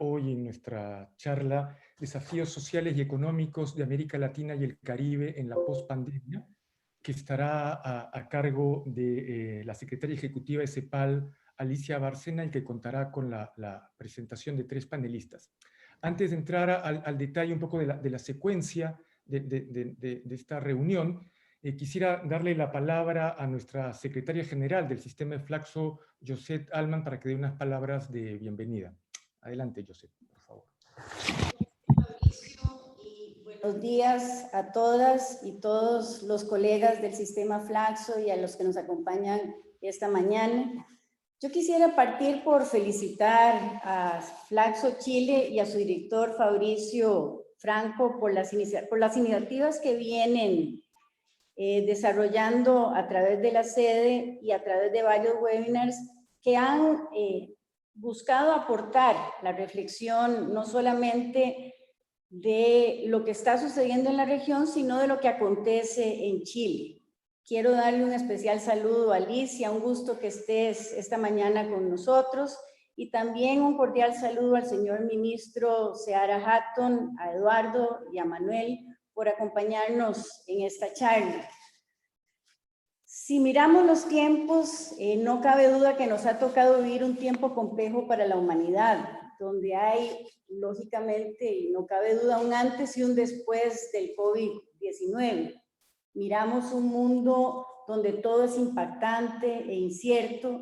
hoy en nuestra charla Desafíos sociales y económicos de América Latina y el Caribe en la pospandemia, que estará a cargo de la secretaria ejecutiva de CEPAL, Alicia Bárcena, y que contará con la presentación de 3 panelistas. Antes de entrar al detalle un poco de la secuencia de esta reunión, quisiera darle la palabra a nuestra secretaria general del Sistema de Flaxo, Josette Allman, para que dé unas palabras de bienvenida. Adelante, Josette, por favor. Buenos días a todas y todos los colegas del Sistema Flaxo y a los que nos acompañan esta mañana. Yo quisiera partir por felicitar a Flaxo Chile y a su director Fabricio Franco por las iniciativas que vienen desarrollando a través de la sede y a través de varios webinars que han buscado aportar la reflexión no solamente de lo que está sucediendo en la región, sino de lo que acontece en Chile. Quiero darle un especial saludo a Alicia, un gusto que estés esta mañana con nosotros, y también un cordial saludo al señor ministro Seara Hatton, a Eduardo y a Manuel por acompañarnos en esta charla. Si miramos los tiempos, no cabe duda que nos ha tocado vivir un tiempo complejo para la humanidad, donde hay, lógicamente, y no cabe duda, un antes y un después del COVID-19. Miramos un mundo donde todo es impactante e incierto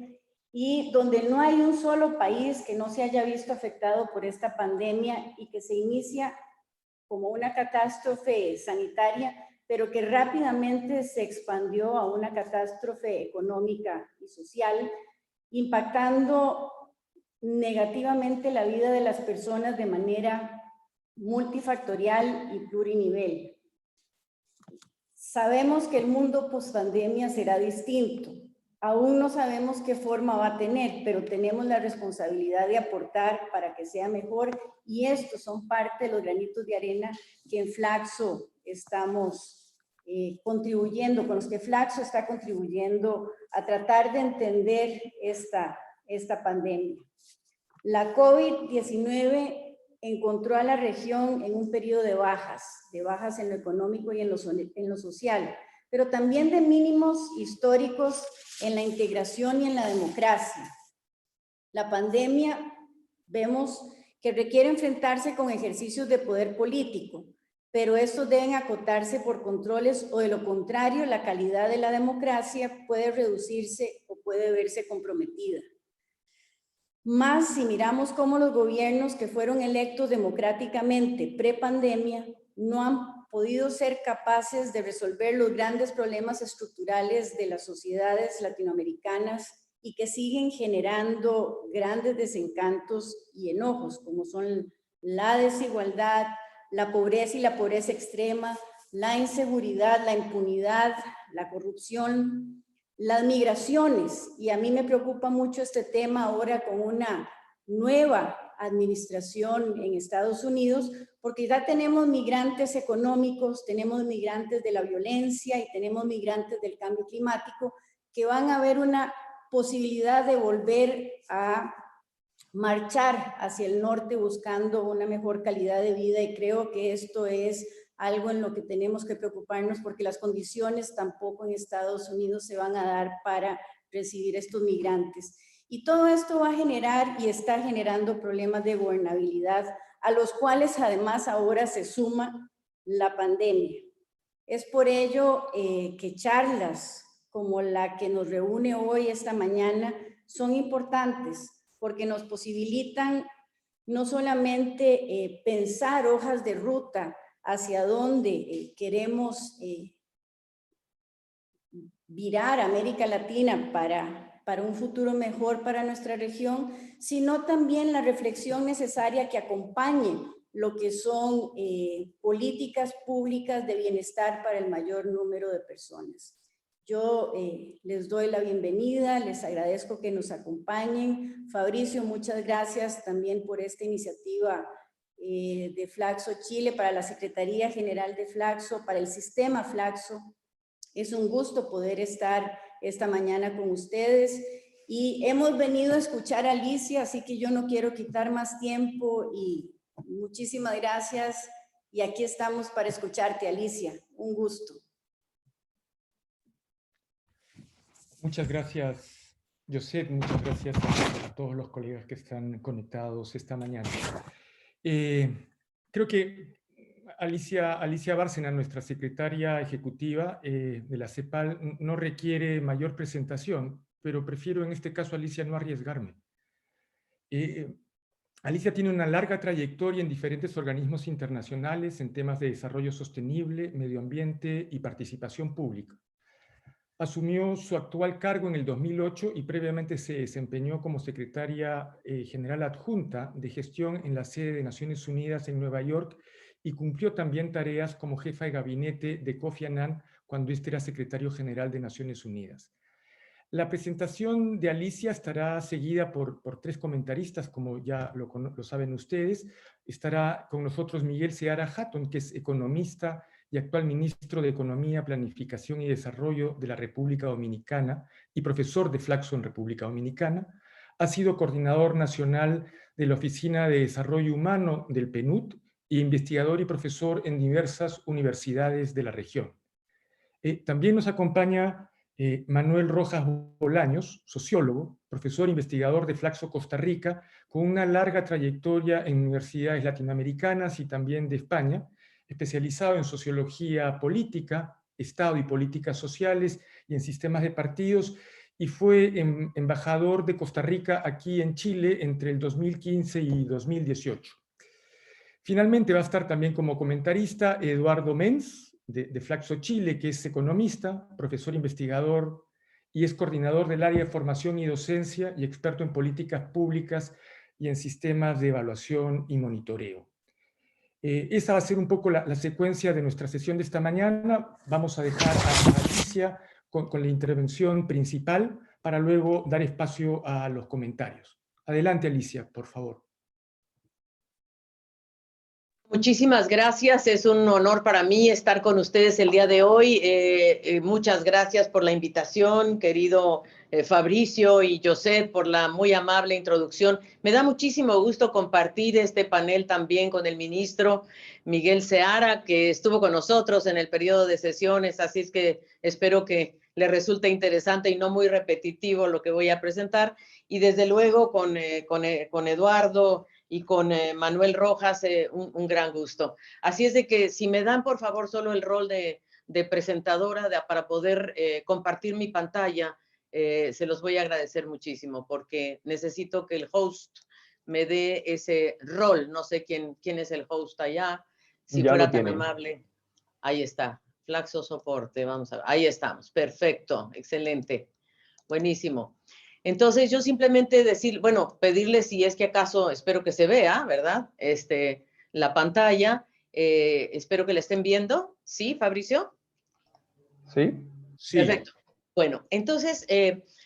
y donde no hay un solo país que no se haya visto afectado por esta pandemia y que se inicia como una catástrofe sanitaria, pero que rápidamente se expandió a una catástrofe económica y social, impactando negativamente la vida de las personas de manera multifactorial y plurinivel. Sabemos que el mundo post-pandemia será distinto. Aún no sabemos qué forma va a tener, pero tenemos la responsabilidad de aportar para que sea mejor, y estos son parte de los granitos de arena que en Flaxo estamos contribuyendo, con los que Flaxo está contribuyendo a tratar de entender esta pandemia. La COVID-19 encontró a la región en un periodo de bajas en lo económico y en lo social, pero también de mínimos históricos en la integración y en la democracia. La pandemia, vemos que requiere enfrentarse con ejercicios de poder político, pero estos deben acotarse por controles o de lo contrario la calidad de la democracia puede reducirse o puede verse comprometida. Más si miramos cómo los gobiernos que fueron electos democráticamente pre-pandemia no han podido ser capaces de resolver los grandes problemas estructurales de las sociedades latinoamericanas y que siguen generando grandes desencantos y enojos, como son la desigualdad, la pobreza y la pobreza extrema, la inseguridad, la impunidad, la corrupción, las migraciones. Y a mí me preocupa mucho este tema ahora con una nueva administración en Estados Unidos, porque ya tenemos migrantes económicos, tenemos migrantes de la violencia y tenemos migrantes del cambio climático que van a ver una posibilidad de volver a marchar hacia el norte buscando una mejor calidad de vida, y creo que esto es algo en lo que tenemos que preocuparnos porque las condiciones tampoco en Estados Unidos se van a dar para recibir estos migrantes. Y todo esto va a generar y está generando problemas de gobernabilidad, a los cuales además ahora se suma la pandemia. Es por ello que charlas como la que nos reúne hoy, esta mañana, son importantes porque nos posibilitan no solamente pensar hojas de ruta hacia dónde queremos virar América Latina para un futuro mejor para nuestra región, sino también la reflexión necesaria que acompañe lo que son políticas públicas de bienestar para el mayor número de personas. Yo les doy la bienvenida, les agradezco que nos acompañen. Fabricio, muchas gracias también por esta iniciativa de Flaxo Chile, para la Secretaría General de Flaxo, para el Sistema Flaxo. Es un gusto poder estar esta mañana con ustedes Y hemos venido a escuchar a Alicia, así que yo no quiero quitar más tiempo y muchísimas gracias. Y aquí estamos para escucharte, Alicia. Un gusto. Muchas gracias, José. Muchas gracias a todos los colegas que están conectados esta mañana. Creo que Alicia Bárcena, nuestra secretaria ejecutiva de la CEPAL, no requiere mayor presentación, pero prefiero en este caso, Alicia, no arriesgarme. Alicia tiene una larga trayectoria en diferentes organismos internacionales en temas de desarrollo sostenible, medio ambiente y participación pública. Asumió su actual cargo en el 2008 y previamente se desempeñó como secretaria general adjunta de gestión en la sede de Naciones Unidas en Nueva York y cumplió también tareas como jefa de gabinete de Kofi Annan cuando éste era secretario general de Naciones Unidas. La presentación de Alicia estará seguida por tres comentaristas, como ya lo saben ustedes. Estará con nosotros Miguel Seara Hatton, que es economista y actual ministro de Economía, Planificación y Desarrollo de la República Dominicana y profesor de Flaxo en República Dominicana. Ha sido coordinador nacional de la Oficina de Desarrollo Humano del PNUD e investigador y profesor en diversas universidades de la región. También nos acompaña Manuel Rojas Bolaños, sociólogo, profesor investigador de Flaxo Costa Rica, con una larga trayectoria en universidades latinoamericanas y también de España, especializado en sociología política, Estado y políticas sociales y en sistemas de partidos, y fue embajador de Costa Rica aquí en Chile entre el 2015 y 2018. Finalmente va a estar también como comentarista Eduardo Menz, de Flaxo Chile, que es economista, profesor investigador y es coordinador del área de formación y docencia y experto en políticas públicas y en sistemas de evaluación y monitoreo. Esa va a ser un poco la secuencia de nuestra sesión de esta mañana. Vamos a dejar a Alicia con la intervención principal para luego dar espacio a los comentarios. Adelante, Alicia, por favor. Muchísimas gracias, es un honor para mí estar con ustedes el día de hoy. Muchas gracias por la invitación, querido Fabricio y José, por la muy amable introducción. Me da muchísimo gusto compartir este panel también con el ministro Miguel Seara, que estuvo con nosotros en el periodo de sesiones, así es que espero que le resulte interesante y no muy repetitivo lo que voy a presentar. Y desde luego con Eduardo y con Manuel Rojas, un gran gusto. Así es de que si me dan por favor solo el rol de presentadora para poder compartir mi pantalla, se los voy a agradecer muchísimo porque necesito que el host me dé ese rol. No sé quién es el host allá, si fuera tan amable. Ahí está, Flaxo Soporte, vamos a ver. Ahí estamos, perfecto, excelente, buenísimo. Entonces yo simplemente pedirles si es que acaso, espero que se vea, ¿verdad? La pantalla, espero que la estén viendo. ¿Sí, Fabricio? Sí. Sí. Perfecto. Bueno, entonces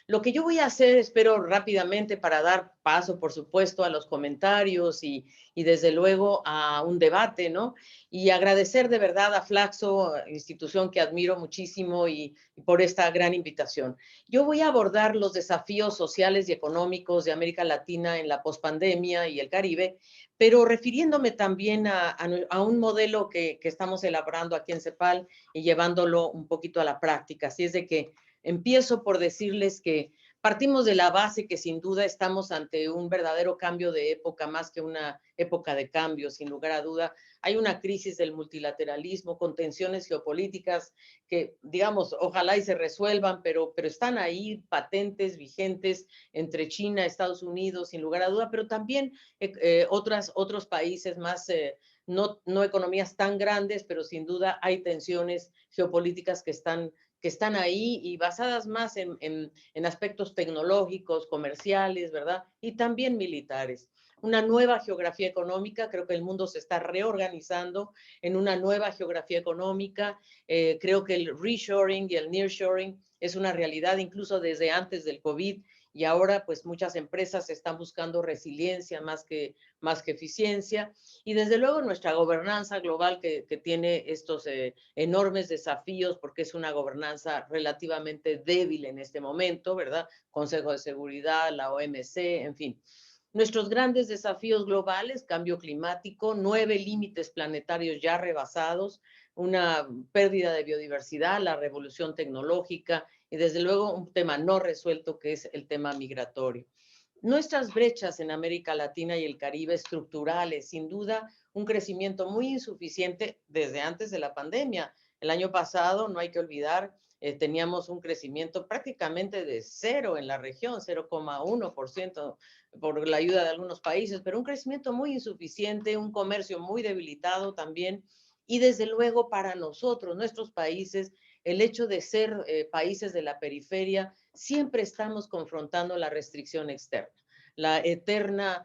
lo que yo voy a hacer, espero rápidamente para dar paso, por supuesto, a los comentarios y desde luego a un debate, ¿no? Y agradecer de verdad a Flaxo, institución que admiro muchísimo y por esta gran invitación. Yo voy a abordar los desafíos sociales y económicos de América Latina en la pospandemia y el Caribe, pero refiriéndome también a un modelo que estamos elaborando aquí en CEPAL y llevándolo un poquito a la práctica. Así es de que empiezo por decirles que partimos de la base que sin duda estamos ante un verdadero cambio de época, más que una época de cambio, sin lugar a duda. Hay una crisis del multilateralismo con tensiones geopolíticas que, digamos, ojalá y se resuelvan, pero están ahí patentes, vigentes, entre China, Estados Unidos, sin lugar a duda, pero también otros países más, no economías tan grandes, pero sin duda hay tensiones geopolíticas que están ahí y basadas más en aspectos tecnológicos, comerciales, ¿verdad? Y también militares. Una nueva geografía económica, creo que el mundo se está reorganizando en una nueva geografía económica. Creo que el reshoring y el nearshoring es una realidad incluso desde antes del COVID y ahora pues muchas empresas están buscando resiliencia más que eficiencia, y desde luego nuestra gobernanza global que tiene estos enormes desafíos porque es una gobernanza relativamente débil en este momento, ¿verdad? Consejo de Seguridad, la OMC, en fin. Nuestros grandes desafíos globales, cambio climático, 9 límites planetarios ya rebasados, una pérdida de biodiversidad, la revolución tecnológica y desde luego un tema no resuelto que es el tema migratorio. Nuestras brechas en América Latina y el Caribe estructurales, sin duda, un crecimiento muy insuficiente desde antes de la pandemia. El año pasado, no hay que olvidar, teníamos un crecimiento prácticamente de cero en la región, 0,1% por la ayuda de algunos países, pero un crecimiento muy insuficiente, un comercio muy debilitado también. Y desde luego para nosotros, nuestros países, el hecho de ser países de la periferia, siempre estamos confrontando la restricción externa, la eterna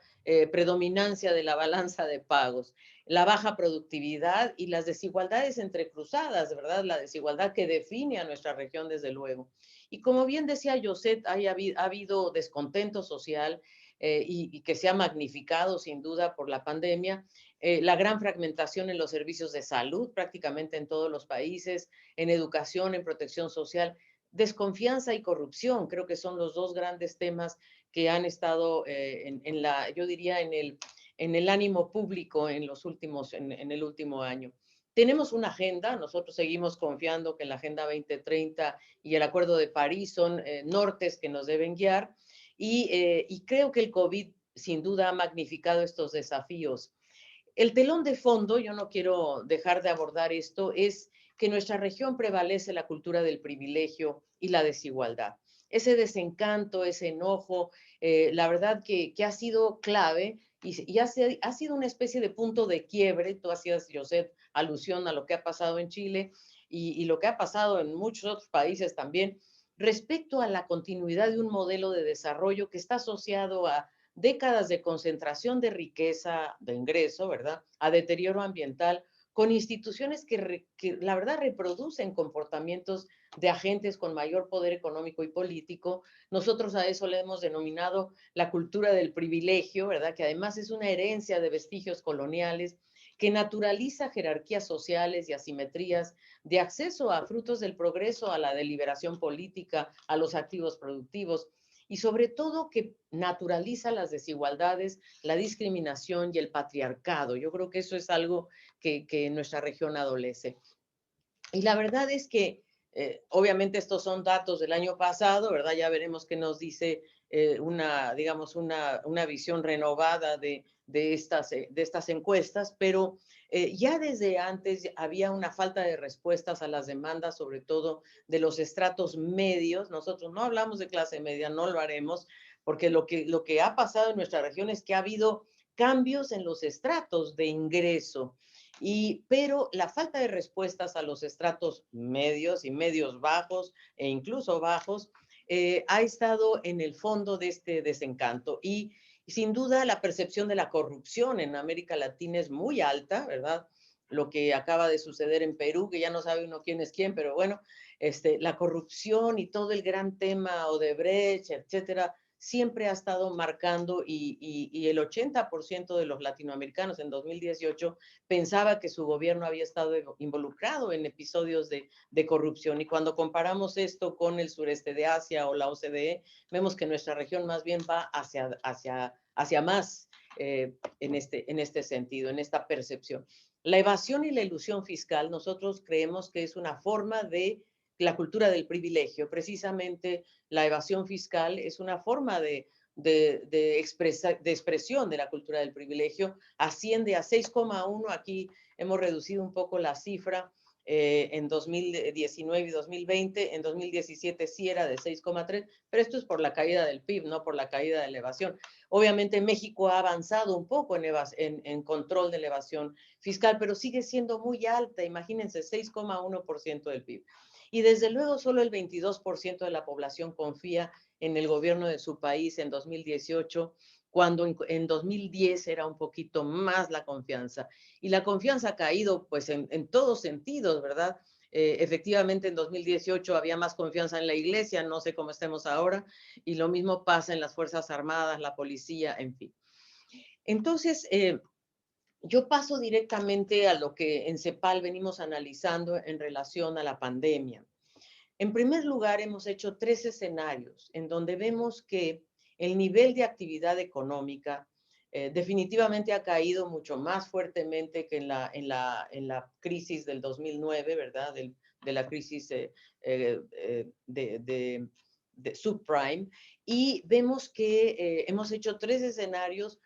predominancia de la balanza de pagos, la baja productividad y las desigualdades entrecruzadas, ¿verdad? La desigualdad que define a nuestra región, desde luego. Y como bien decía Josette, ha habido descontento social y que se ha magnificado sin duda por la pandemia, la gran fragmentación en los servicios de salud prácticamente en todos los países, en educación, en protección social, desconfianza y corrupción, creo que son los dos grandes temas que han estado yo diría, en el ánimo público en el último año. Tenemos una agenda, nosotros seguimos confiando que la Agenda 2030 y el Acuerdo de París son nortes que nos deben guiar y creo que el COVID sin duda ha magnificado estos desafíos. El telón de fondo, yo no quiero dejar de abordar esto, es que en nuestra región prevalece la cultura del privilegio y la desigualdad. Ese desencanto, ese enojo, la verdad que ha sido clave y ha sido una especie de punto de quiebre. Tú hacías, Josette, alusión a lo que ha pasado en Chile y lo que ha pasado en muchos otros países también, respecto a la continuidad de un modelo de desarrollo que está asociado a décadas de concentración de riqueza, de ingreso, ¿verdad? A deterioro ambiental, con instituciones que la verdad reproducen comportamientos de agentes con mayor poder económico y político. Nosotros a eso le hemos denominado la cultura del privilegio, ¿verdad? Que además es una herencia de vestigios coloniales que naturaliza jerarquías sociales y asimetrías de acceso a frutos del progreso, a la deliberación política, a los activos productivos y sobre todo que naturaliza las desigualdades, la discriminación y el patriarcado. Yo creo que eso es algo que nuestra región adolece. Y la verdad es que, obviamente, estos son datos del año pasado, ¿verdad? Ya veremos qué nos dice digamos, una visión renovada de estas encuestas, pero ya desde antes había una falta de respuestas a las demandas, sobre todo de los estratos medios. Nosotros no hablamos de clase media, no lo haremos, porque lo que ha pasado en nuestra región es que ha habido cambios en los estratos de ingreso. Pero la falta de respuestas a los estratos medios y medios bajos e incluso bajos ha estado en el fondo de este desencanto. Y sin duda la percepción de la corrupción en América Latina es muy alta, ¿verdad? Lo que acaba de suceder en Perú, que ya no sabe uno quién es quién, pero bueno, la corrupción y todo el gran tema Odebrecht, etcétera, siempre ha estado marcando y el 80% de los latinoamericanos en 2018 pensaba que su gobierno había estado involucrado en episodios de corrupción. Y cuando comparamos esto con el sureste de Asia o la OCDE, vemos que nuestra región más bien va hacia más en este sentido, en esta percepción. La evasión y la ilusión fiscal, nosotros creemos que es una forma de la cultura del privilegio. Precisamente la evasión fiscal es una forma de expresión de la cultura del privilegio, asciende a 6,1, aquí hemos reducido un poco la cifra en 2019 y 2020, en 2017 sí era de 6,3, pero esto es por la caída del PIB, no por la caída de la evasión. Obviamente México ha avanzado un poco en control de la evasión fiscal, pero sigue siendo muy alta, imagínense, 6,1% del PIB. Y desde luego solo el 22% de la población confía en el gobierno de su país en 2018, cuando en 2010 era un poquito más la confianza. Y la confianza ha caído pues en todos sentidos, ¿verdad? Efectivamente, en 2018 había más confianza en la iglesia, no sé cómo estemos ahora, y lo mismo pasa en las Fuerzas Armadas, la policía, en fin. Entonces, yo paso directamente a lo que en CEPAL venimos analizando en relación a la pandemia. En primer lugar, hemos hecho 3 escenarios en donde vemos que el nivel de actividad económica definitivamente ha caído mucho más fuertemente que en la crisis del 2009, ¿verdad? De la crisis de subprime. Y vemos que hemos hecho 3 escenarios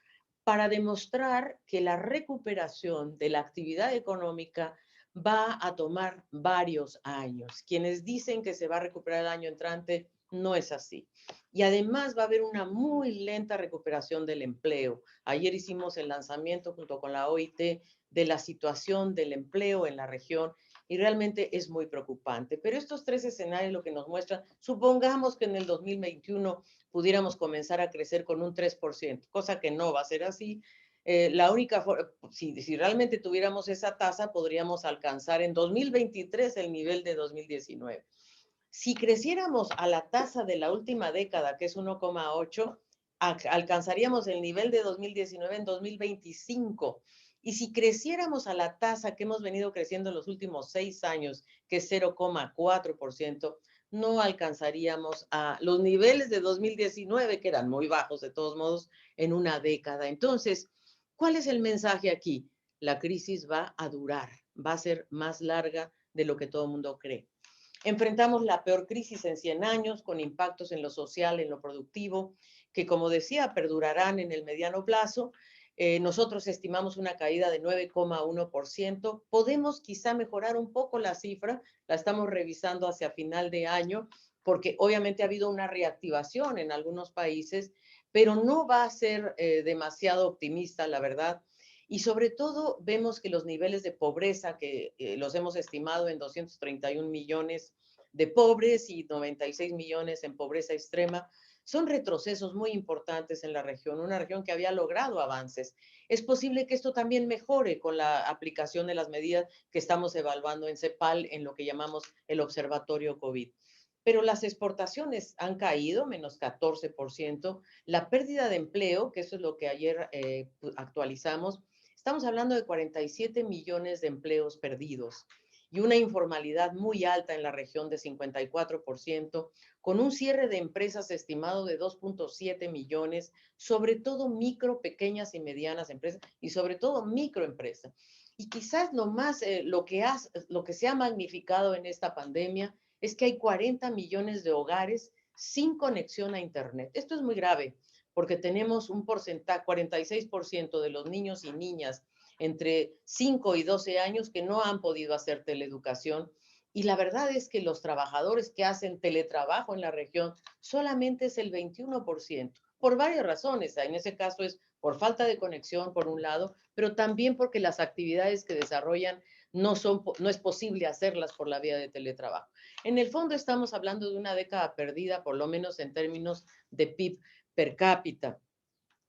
para demostrar que la recuperación de la actividad económica va a tomar varios años. Quienes dicen que se va a recuperar el año entrante, no es así. Y además va a haber una muy lenta recuperación del empleo. Ayer hicimos el lanzamiento junto con la OIT de la situación del empleo en la región y realmente es muy preocupante. Pero estos 3 escenarios lo que nos muestran, supongamos que en el 2021 pudiéramos comenzar a crecer con un 3%, cosa que no va a ser así. La única forma, si realmente tuviéramos esa tasa, podríamos alcanzar en 2023 el nivel de 2019. Si creciéramos a la tasa de la última década, que es 1,8, alcanzaríamos el nivel de 2019 en 2025. Y si creciéramos a la tasa que hemos venido creciendo en los últimos 6 años, que es 0,4%, no alcanzaríamos a los niveles de 2019, que eran muy bajos de todos modos, en una década. Entonces, ¿cuál es el mensaje aquí? La crisis va a durar, va a ser más larga de lo que todo el mundo cree. Enfrentamos la peor crisis en 100 años, con impactos en lo social, en lo productivo, que como decía, perdurarán en el mediano plazo. Nosotros estimamos una caída de 9,1%. Podemos quizá mejorar un poco la cifra, la estamos revisando hacia final de año, porque obviamente ha habido una reactivación en algunos países, pero no va a ser demasiado optimista, la verdad. Y sobre todo vemos que los niveles de pobreza, que los hemos estimado en 231 millones de pobres y 96 millones en pobreza extrema, son retrocesos muy importantes en la región, una región que había logrado avances. Es posible que esto también mejore con la aplicación de las medidas que estamos evaluando en CEPAL, en lo que llamamos el Observatorio COVID. Pero las exportaciones han caído, menos 14%. La pérdida de empleo, que eso es lo que ayer actualizamos, estamos hablando de 47 millones de empleos perdidos y una informalidad muy alta en la región de 54%, con un cierre de empresas estimado de 2.7 millones, sobre todo micro, pequeñas y medianas empresas y sobre todo microempresas. Y quizás lo que se ha magnificado en esta pandemia es que hay 40 millones de hogares sin conexión a Internet. Esto es muy grave porque tenemos un porcentaje, 46% de los niños y niñas entre 5 y 12 años que no han podido hacer teleeducación. Y la verdad es que los trabajadores que hacen teletrabajo en la región solamente es el 21%, por varias razones. En ese caso es por falta de conexión, por un lado, pero también porque las actividades que desarrollan no es posible hacerlas por la vía de teletrabajo. En el fondo estamos hablando de una década perdida, por lo menos en términos de PIB per cápita.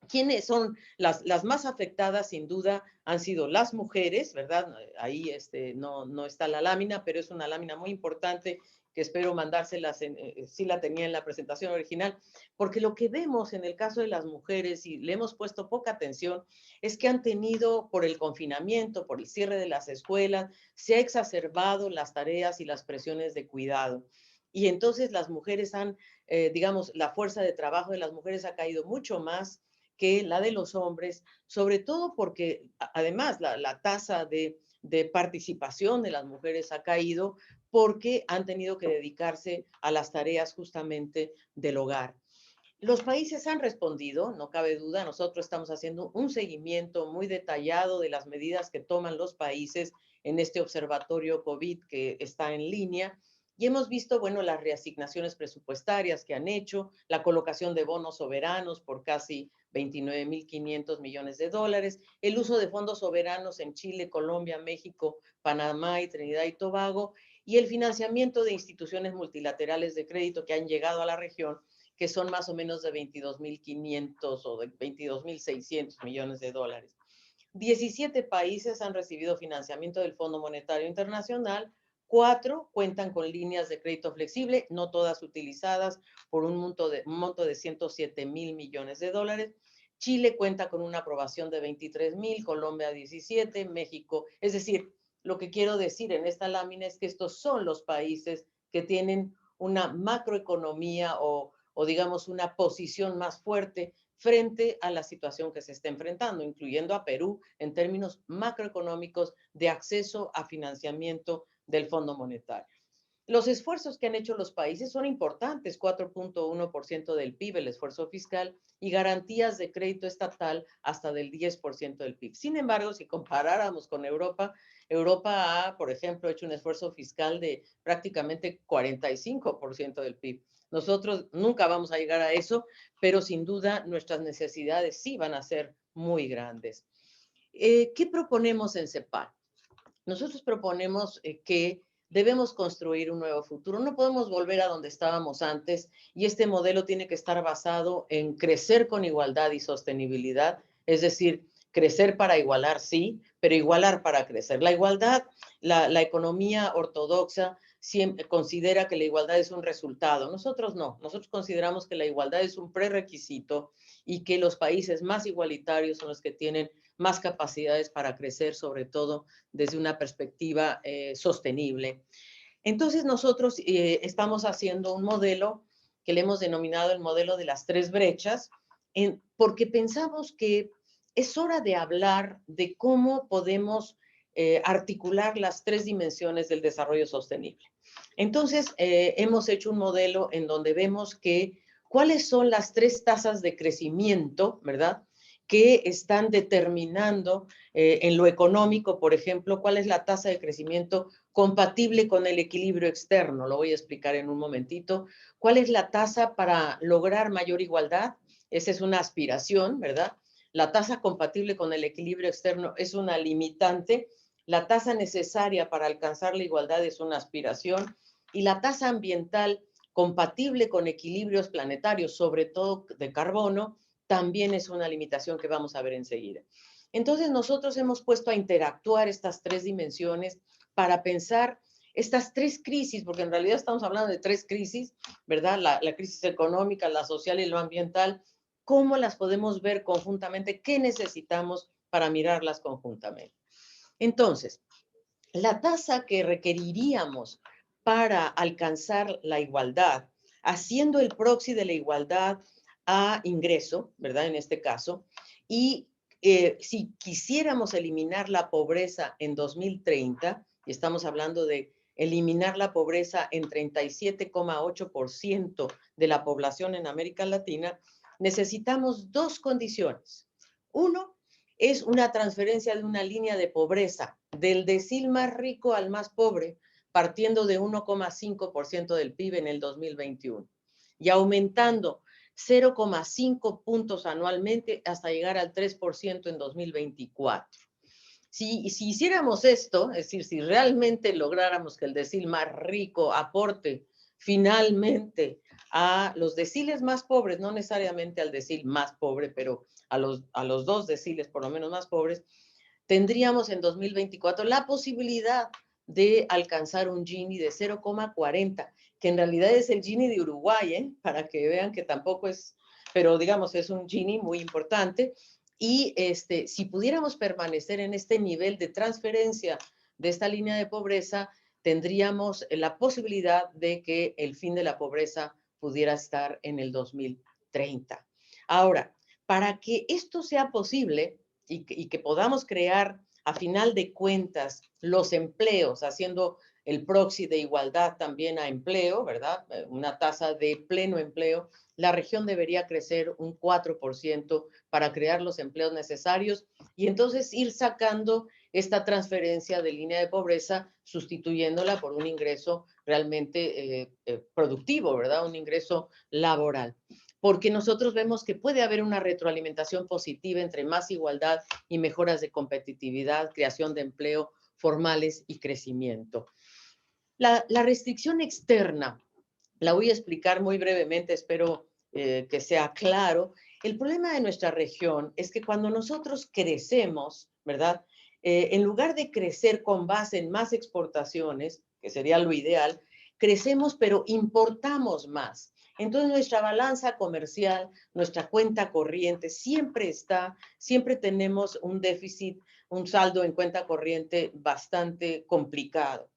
¿Quiénes son las más afectadas? Sin duda han sido las mujeres, ¿verdad? Ahí no está la lámina, pero es una lámina muy importante que espero mandárselas, sí la tenía en la presentación original, porque lo que vemos en el caso de las mujeres, y le hemos puesto poca atención, es que han tenido, por el confinamiento, por el cierre de las escuelas, se ha exacerbado las tareas y las presiones de cuidado. Y entonces las mujeres digamos, la fuerza de trabajo de las mujeres ha caído mucho más que la de los hombres, sobre todo porque además la tasa de participación de las mujeres ha caído porque han tenido que dedicarse a las tareas justamente del hogar. Los países han respondido, no cabe duda, nosotros estamos haciendo un seguimiento muy detallado de las medidas que toman los países en este observatorio COVID que está en línea y hemos visto, bueno, las reasignaciones presupuestarias que han hecho, la colocación de bonos soberanos por casi 29.500 millones de dólares, el uso de fondos soberanos en Chile, Colombia, México, Panamá y Trinidad y Tobago, y el financiamiento de instituciones multilaterales de crédito que han llegado a la región, que son más o menos de 22.500 o de 22.600 millones de dólares. 17 países han recibido financiamiento del Fondo Monetario Internacional 4 cuentan con líneas de crédito flexible, no todas utilizadas, por un monto de 107,000 millones de dólares. Chile cuenta con una aprobación de 23,000, Colombia 17, México. Es decir, lo que quiero decir en esta lámina es que estos son los países que tienen una macroeconomía o digamos una posición más fuerte frente a la situación que se está enfrentando, incluyendo a Perú en términos macroeconómicos de acceso a financiamiento del Fondo Monetario. Los esfuerzos que han hecho los países son importantes, 4.1% del PIB, el esfuerzo fiscal, y garantías de crédito estatal hasta del 10% del PIB. Sin embargo, si comparáramos con Europa, Europa ha, por ejemplo, hecho un esfuerzo fiscal de prácticamente 45% del PIB. Nosotros nunca vamos a llegar a eso, pero sin duda nuestras necesidades sí van a ser muy grandes. ¿Qué proponemos en CEPAL? Nosotros proponemos que debemos construir un nuevo futuro. No podemos volver a donde estábamos antes y este modelo tiene que estar basado en crecer con igualdad y sostenibilidad, es decir, crecer para igualar, sí, pero igualar para crecer. La igualdad, la economía ortodoxa siempre considera que la igualdad es un resultado. Nosotros no, nosotros consideramos que la igualdad es un prerequisito y que los países más igualitarios son los que tienen más capacidades para crecer, sobre todo desde una perspectiva sostenible. Entonces nosotros estamos haciendo un modelo que le hemos denominado el modelo de las 3 brechas, porque pensamos que es hora de hablar de cómo podemos articular las 3 dimensiones del desarrollo sostenible. Entonces, hemos hecho un modelo en donde vemos que cuáles son las 3 tasas de crecimiento, ¿verdad?, que están determinando en lo económico, por ejemplo, cuál es la tasa de crecimiento compatible con el equilibrio externo. Lo voy a explicar en un momentito. ¿Cuál es la tasa para lograr mayor igualdad? Esa es una aspiración, ¿verdad? La tasa compatible con el equilibrio externo es una limitante. La tasa necesaria para alcanzar la igualdad es una aspiración. Y la tasa ambiental compatible con equilibrios planetarios, sobre todo de carbono, también es una limitación que vamos a ver enseguida. Entonces, nosotros hemos puesto a interactuar estas 3 dimensiones para pensar estas 3 crisis, porque en realidad estamos hablando de 3 crisis, ¿verdad? La crisis económica, la social y la ambiental, ¿cómo las podemos ver conjuntamente? ¿Qué necesitamos para mirarlas conjuntamente? Entonces, la tasa que requeriríamos para alcanzar la igualdad, haciendo el proxy de la igualdad a ingreso, ¿verdad? En este caso, y si quisiéramos eliminar la pobreza en 2030, y estamos hablando de eliminar la pobreza en 37,8% de la población en América Latina, necesitamos 2 condiciones. Uno, es una transferencia de una línea de pobreza del decil más rico al más pobre, partiendo de 1,5% del PIB en el 2021 y aumentando 0,5 puntos anualmente hasta llegar al 3% en 2024. Si hiciéramos esto, es decir, si realmente lográramos que el decil más rico aporte finalmente a los deciles más pobres, no necesariamente al decil más pobre, pero a los 2 deciles por lo menos más pobres, tendríamos en 2024 la posibilidad de alcanzar un Gini de 0,40, que en realidad es el Gini de Uruguay, para que vean que tampoco es, pero digamos es un Gini muy importante. Y si pudiéramos permanecer en este nivel de transferencia de esta línea de pobreza, tendríamos la posibilidad de que el fin de la pobreza pudiera estar en el 2030. Ahora, para que esto sea posible y que podamos crear a final de cuentas los empleos, haciendo el proxy de igualdad también a empleo, ¿verdad? Una tasa de pleno empleo, la región debería crecer un 4% para crear los empleos necesarios y entonces ir sacando esta transferencia de línea de pobreza, sustituyéndola por un ingreso realmente productivo, ¿verdad? Un ingreso laboral. Porque nosotros vemos que puede haber una retroalimentación positiva entre más igualdad y mejoras de competitividad, creación de empleo formales y crecimiento. La restricción externa, la voy a explicar muy brevemente, espero que sea claro. El problema de nuestra región es que cuando nosotros crecemos, ¿verdad? En lugar de crecer con base en más exportaciones, que sería lo ideal, crecemos pero importamos más. Entonces nuestra balanza comercial, nuestra cuenta corriente siempre tenemos un déficit, un saldo en cuenta corriente bastante complicado.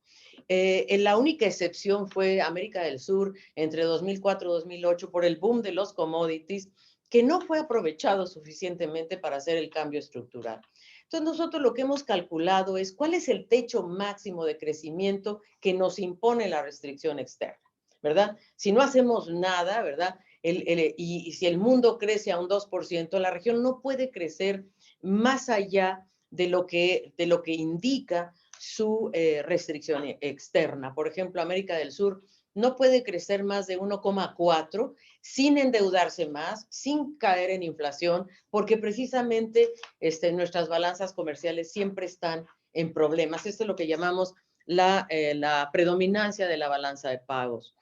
La única excepción fue América del Sur entre 2004 y 2008 por el boom de los commodities, que no fue aprovechado suficientemente para hacer el cambio estructural. Entonces nosotros lo que hemos calculado es cuál es el techo máximo de crecimiento que nos impone la restricción externa, ¿verdad? Si no hacemos nada, ¿verdad? Y si el mundo crece a un 2%, la región no puede crecer más allá de lo que indica su restricción externa. Por ejemplo, América del Sur no puede crecer más de 1,4 sin endeudarse más, sin caer en inflación, porque precisamente nuestras balanzas comerciales siempre están en problemas. Esto es lo que llamamos la predominancia de la balanza de pagos.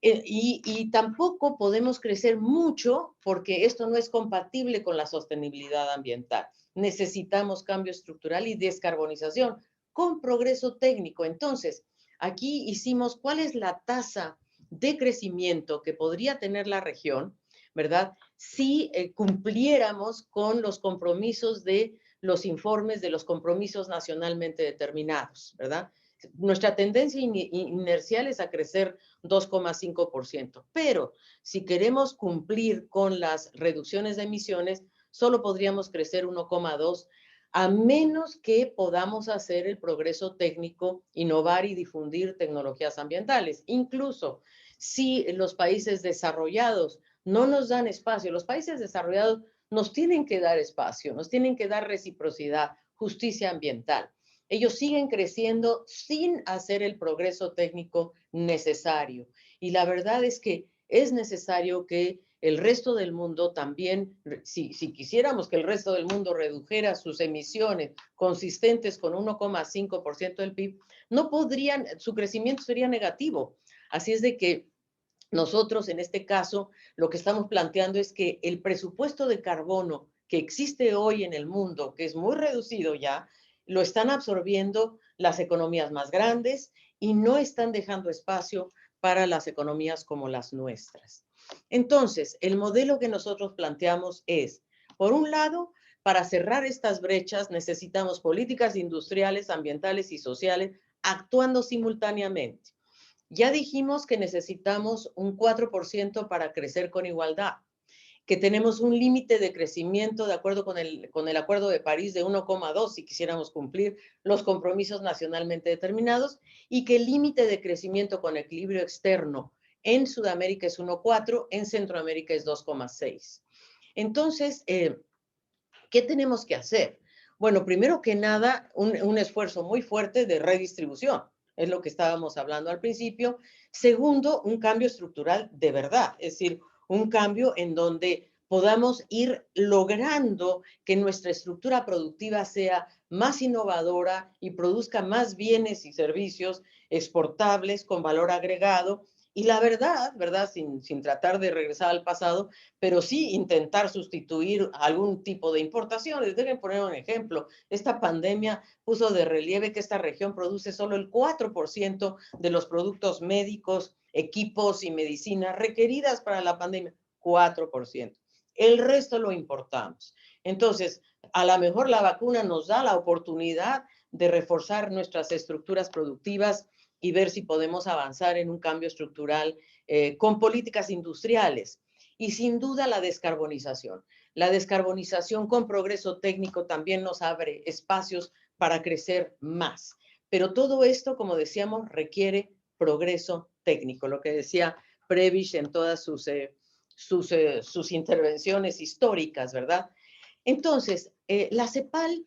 Y tampoco podemos crecer mucho porque esto no es compatible con la sostenibilidad ambiental. Necesitamos cambio estructural y descarbonización con progreso técnico. Entonces, aquí hicimos cuál es la tasa de crecimiento que podría tener la región, ¿verdad? Si cumpliéramos con los compromisos de los informes de los compromisos nacionalmente determinados, ¿verdad? Nuestra tendencia inercial es a crecer 2,5%, pero si queremos cumplir con las reducciones de emisiones, solo podríamos crecer 1,2%, a menos que podamos hacer el progreso técnico, innovar y difundir tecnologías ambientales. Incluso si los países desarrollados no nos dan espacio, los países desarrollados nos tienen que dar espacio, nos tienen que dar reciprocidad, justicia ambiental. Ellos siguen creciendo sin hacer el progreso técnico necesario. Y la verdad es que es necesario que el resto del mundo también, si quisiéramos que el resto del mundo redujera sus emisiones consistentes con 1,5% del PIB, no podrían, su crecimiento sería negativo. Así es de que nosotros, en este caso, lo que estamos planteando es que el presupuesto de carbono que existe hoy en el mundo, que es muy reducido ya, lo están absorbiendo las economías más grandes y no están dejando espacio para las economías como las nuestras. Entonces, el modelo que nosotros planteamos es, por un lado, para cerrar estas brechas necesitamos políticas industriales, ambientales y sociales actuando simultáneamente. Ya dijimos que necesitamos un 4% para crecer con igualdad, que tenemos un límite de crecimiento de acuerdo con el Acuerdo de París de 1,2 si quisiéramos cumplir los compromisos nacionalmente determinados, y que el límite de crecimiento con equilibrio externo en Sudamérica es 1,4, en Centroamérica es 2,6. Entonces, ¿qué tenemos que hacer? Bueno, primero que nada, un esfuerzo muy fuerte de redistribución, es lo que estábamos hablando al principio. Segundo, un cambio estructural de verdad, es decir, un cambio en donde podamos ir logrando que nuestra estructura productiva sea más innovadora y produzca más bienes y servicios exportables con valor agregado. Y la verdad, sin tratar de regresar al pasado, pero sí intentar sustituir algún tipo de importaciones. Deben poner un ejemplo. Esta pandemia puso de relieve que esta región produce solo el 4% de los productos médicos, equipos y medicinas requeridas para la pandemia. 4%. El resto lo importamos. Entonces, a lo mejor la vacuna nos da la oportunidad de reforzar nuestras estructuras productivas y ver si podemos avanzar en un cambio estructural con políticas industriales. Y sin duda la descarbonización. La descarbonización con progreso técnico también nos abre espacios para crecer más. Pero todo esto, como decíamos, requiere progreso técnico, lo que decía Prebisch en todas sus intervenciones históricas, ¿verdad? Entonces, la CEPAL,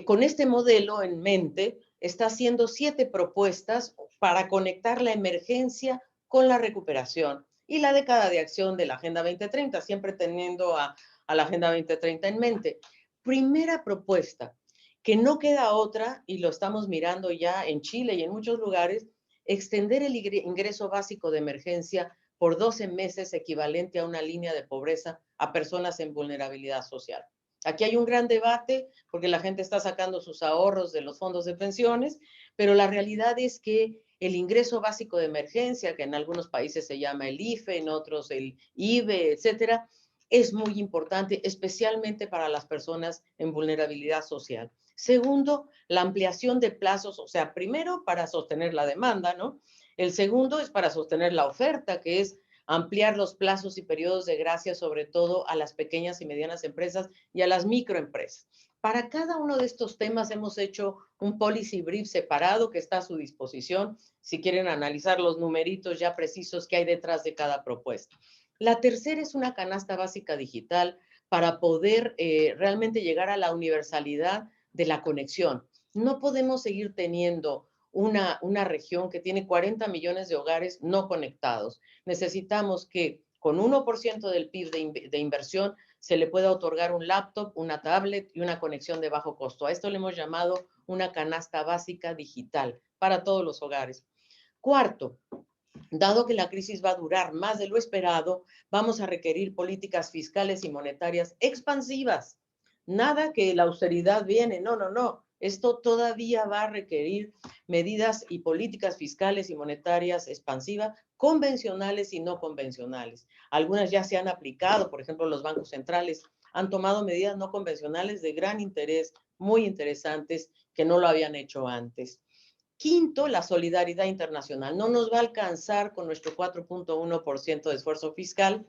con este modelo en mente, está haciendo 7 propuestas para conectar la emergencia con la recuperación y la década de acción de la Agenda 2030, siempre teniendo a la Agenda 2030 en mente. Primera propuesta, que no queda otra, y lo estamos mirando ya en Chile y en muchos lugares, extender el ingreso básico de emergencia por 12 meses, equivalente a una línea de pobreza a personas en vulnerabilidad social. Aquí hay un gran debate porque la gente está sacando sus ahorros de los fondos de pensiones, pero la realidad es que el ingreso básico de emergencia, que en algunos países se llama el IFE, en otros el IBE, etcétera, es muy importante, especialmente para las personas en vulnerabilidad social. Segundo, la ampliación de plazos, o sea, primero para sostener la demanda, ¿no? El segundo es para sostener la oferta, que es ampliar los plazos y periodos de gracia, sobre todo a las pequeñas y medianas empresas y a las microempresas. Para cada uno de estos temas hemos hecho un policy brief separado que está a su disposición si quieren analizar los numeritos ya precisos que hay detrás de cada propuesta. La tercera es una canasta básica digital para poder realmente llegar a la universalidad de la conexión. No podemos seguir teniendo una región que tiene 40 millones de hogares no conectados. Necesitamos que con 1% del PIB de inversión se le pueda otorgar un laptop, una tablet y una conexión de bajo costo. A esto le hemos llamado una canasta básica digital para todos los hogares. Cuarto, dado que la crisis va a durar más de lo esperado, vamos a requerir políticas fiscales y monetarias expansivas. Nada que la austeridad viene, no, no, no. Esto todavía va a requerir medidas y políticas fiscales y monetarias expansivas, convencionales y no convencionales. Algunas ya se han aplicado, por ejemplo, los bancos centrales han tomado medidas no convencionales de gran interés, muy interesantes, que no lo habían hecho antes. Quinto, la solidaridad internacional. No nos va a alcanzar con nuestro 4.1% de esfuerzo fiscal,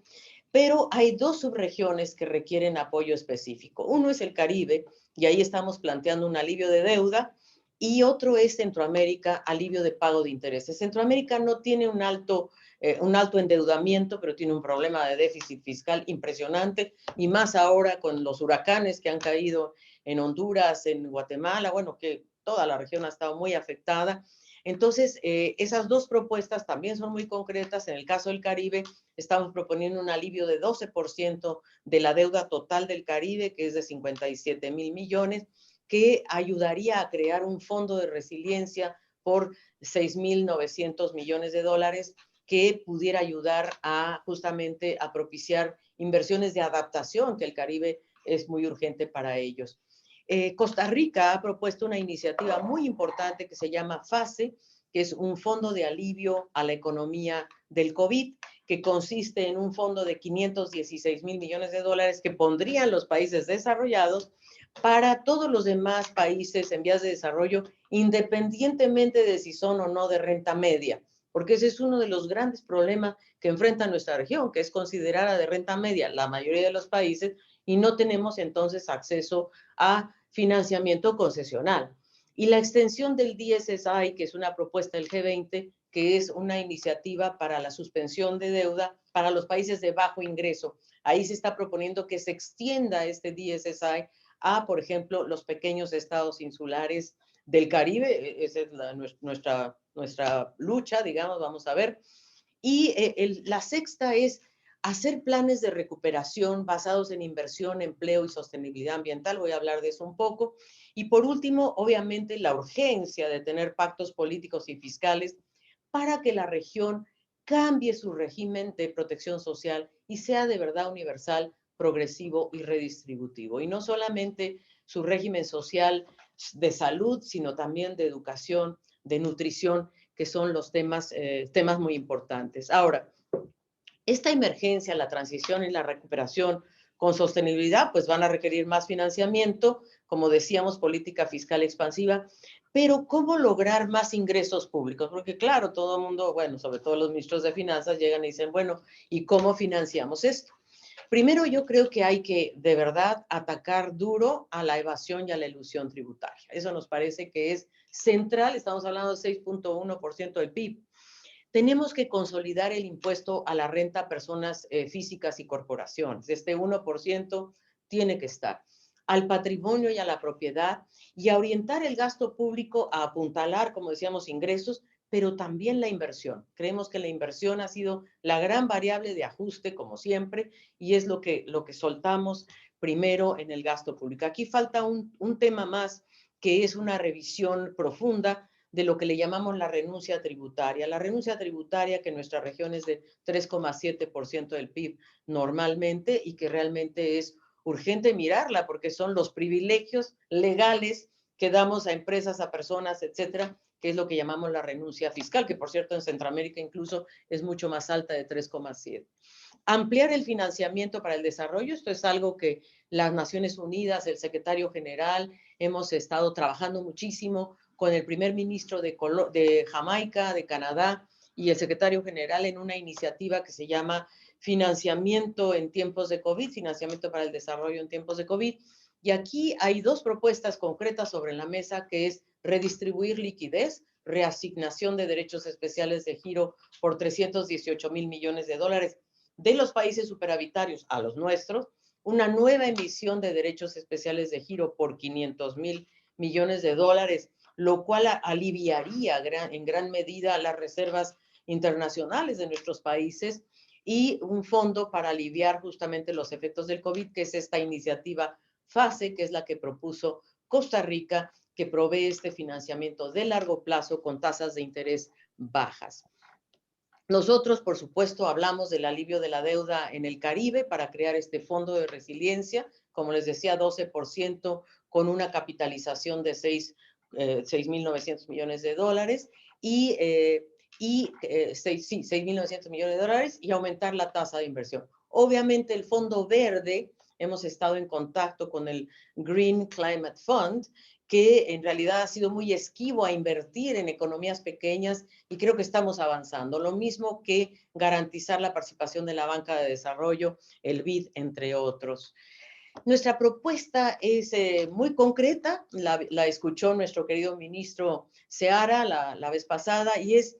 pero hay dos subregiones que requieren apoyo específico. Uno es el Caribe, y ahí estamos planteando un alivio de deuda, y otro es Centroamérica, alivio de pago de intereses. Centroamérica no tiene un alto endeudamiento, pero tiene un problema de déficit fiscal impresionante, y más ahora con los huracanes que han caído en Honduras, en Guatemala, bueno, que toda la región ha estado muy afectada. Entonces, esas dos propuestas también son muy concretas. En el caso del Caribe, estamos proponiendo un alivio de 12% de la deuda total del Caribe, que es de 57,000 millones, que ayudaría a crear un fondo de resiliencia por 6,900 millones de dólares que pudiera ayudar a justamente a propiciar inversiones de adaptación, que el Caribe es muy urgente para ellos. Costa Rica ha propuesto una iniciativa muy importante que se llama FASE, que es un fondo de alivio a la economía del COVID, que consiste en un fondo de 516,000 millones de dólares que pondrían los países desarrollados para todos los demás países en vías de desarrollo, independientemente de si son o no de renta media, porque ese es uno de los grandes problemas que enfrenta nuestra región, que es considerada de renta media la mayoría de los países, y no tenemos entonces acceso a financiamiento concesional. Y la extensión del DSSI, que es una propuesta del G20, que es una iniciativa para la suspensión de deuda para los países de bajo ingreso. Ahí se está proponiendo que se extienda este DSSI a, por ejemplo, los pequeños estados insulares del Caribe. Esa es nuestra lucha, digamos, vamos a ver. Y la sexta es hacer planes de recuperación basados en inversión, empleo y sostenibilidad ambiental. Voy a hablar de eso un poco. Y por último, obviamente, la urgencia de tener pactos políticos y fiscales para que la región cambie su régimen de protección social y sea de verdad universal, progresivo y redistributivo. Y no solamente su régimen social de salud, sino también de educación, de nutrición, que son los temas muy importantes. Ahora, esta emergencia, la transición y la recuperación con sostenibilidad, pues van a requerir más financiamiento, como decíamos, política fiscal expansiva, pero ¿cómo lograr más ingresos públicos? Porque claro, todo el mundo, bueno, sobre todo los ministros de finanzas llegan y dicen, bueno, ¿y cómo financiamos esto? Primero, yo creo que hay que de verdad atacar duro a la evasión y a la elusión tributaria. Eso nos parece que es central. Estamos hablando de 6.1% del PIB. Tenemos que consolidar el impuesto a la renta a personas físicas y corporaciones. Este 1% tiene que estar al patrimonio y a la propiedad, y a orientar el gasto público a apuntalar, como decíamos, ingresos, pero también la inversión. Creemos que la inversión ha sido la gran variable de ajuste, como siempre, y es lo que soltamos primero en el gasto público. Aquí falta un tema más, que es una revisión profunda de lo que le llamamos la renuncia tributaria. La renuncia tributaria, que en nuestra región es de 3,7% del PIB normalmente, y que realmente es urgente mirarla porque son los privilegios legales que damos a empresas, a personas, etcétera, que es lo que llamamos la renuncia fiscal, que por cierto en Centroamérica incluso es mucho más alta, de 3,7. Ampliar el financiamiento para el desarrollo, esto es algo que las Naciones Unidas, el secretario general, hemos estado trabajando muchísimo con el primer ministro de Jamaica, de Canadá, y el secretario general en una iniciativa que se llama Financiamiento en tiempos de COVID, Financiamiento para el Desarrollo en tiempos de COVID. Y aquí hay dos propuestas concretas sobre la mesa, que es redistribuir liquidez, reasignación de derechos especiales de giro por 318,000 millones de dólares de los países superavitarios a los nuestros, una nueva emisión de derechos especiales de giro por 500,000 millones de dólares, lo cual aliviaría en gran medida las reservas internacionales de nuestros países, y un fondo para aliviar justamente los efectos del COVID, que es esta iniciativa FASE, que es la que propuso Costa Rica, que provee este financiamiento de largo plazo con tasas de interés bajas. Nosotros, por supuesto, hablamos del alivio de la deuda en el Caribe para crear este fondo de resiliencia, como les decía, 12% con una capitalización de 6,900 millones de dólares y 6,900 millones de dólares, y aumentar la tasa de inversión. Obviamente el Fondo Verde, hemos estado en contacto con el Green Climate Fund, que en realidad ha sido muy esquivo a invertir en economías pequeñas, y creo que estamos avanzando. Lo mismo que garantizar la participación de la banca de desarrollo, el BID, entre otros. Nuestra propuesta es muy concreta, la escuchó nuestro querido ministro Seara la vez pasada, y es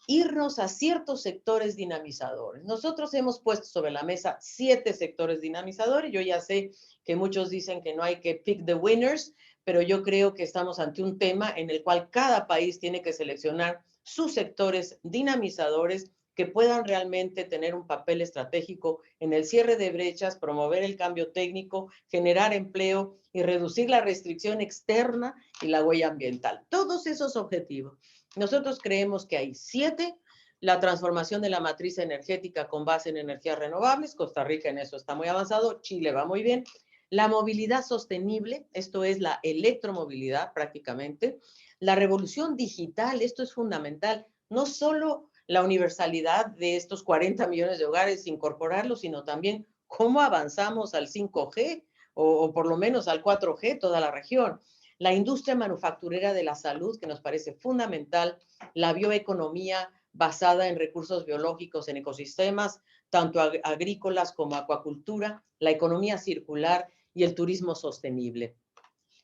irnos a ciertos sectores dinamizadores. Nosotros hemos puesto sobre la mesa 7 sectores dinamizadores. Yo ya sé que muchos dicen que no hay que pick the winners, pero yo creo que estamos ante un tema en el cual cada país tiene que seleccionar sus sectores dinamizadores que puedan realmente tener un papel estratégico en el cierre de brechas, promover el cambio técnico, generar empleo y reducir la restricción externa y la huella ambiental. Todos esos objetivos. Nosotros creemos que hay 7. La transformación de la matriz energética con base en energías renovables. Costa Rica en eso está muy avanzado. Chile va muy bien. La movilidad sostenible, esto es la electromovilidad prácticamente. La revolución digital, esto es fundamental. No solo la universalidad de estos 40 millones de hogares, incorporarlos, sino también cómo avanzamos al 5G o por lo menos al 4G, toda la región. La industria manufacturera de la salud, que nos parece fundamental, la bioeconomía basada en recursos biológicos, en ecosistemas, tanto agrícolas como acuacultura, la economía circular y el turismo sostenible.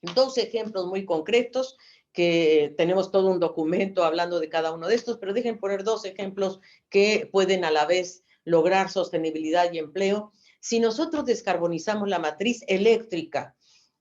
2 ejemplos muy concretos, que tenemos todo un documento hablando de cada uno de estos, pero dejen poner 2 ejemplos que pueden a la vez lograr sostenibilidad y empleo. Si nosotros descarbonizamos la matriz eléctrica,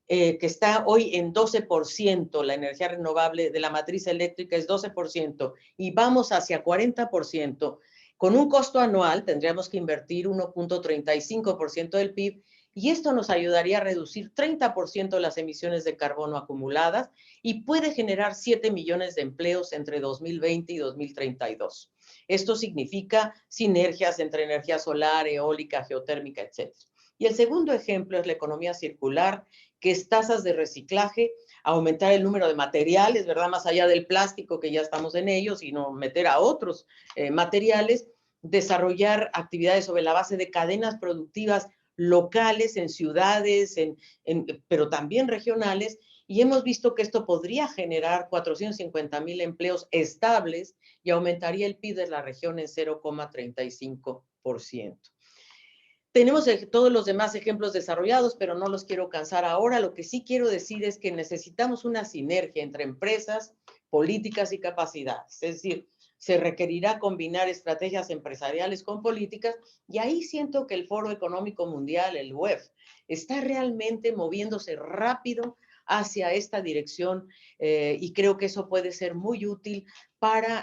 que está hoy en 12%, la energía renovable de la matriz eléctrica es 12%, y vamos hacia 40%, con un costo anual tendríamos que invertir 1.35% del PIB, y esto nos ayudaría a reducir 30% las emisiones de carbono acumuladas y puede generar 7 millones de empleos entre 2020 y 2032. Esto significa sinergias entre energía solar, eólica, geotérmica, etc. Y el segundo ejemplo es la economía circular, que es tasas de reciclaje, aumentar el número de materiales, ¿verdad? Más allá del plástico, que ya estamos en ello, sino meter a otros materiales, desarrollar actividades sobre la base de cadenas productivas locales, en ciudades, pero también regionales, y hemos visto que esto podría generar 450,000 empleos estables y aumentaría el PIB de la región en 0,35%. Tenemos todos los demás ejemplos desarrollados, pero no los quiero cansar ahora. Lo que sí quiero decir es que necesitamos una sinergia entre empresas, políticas y capacidades. Es decir, se requerirá combinar estrategias empresariales con políticas, y ahí siento que el Foro Económico Mundial, el WEF, está realmente moviéndose rápido hacia esta dirección, y creo que eso puede ser muy útil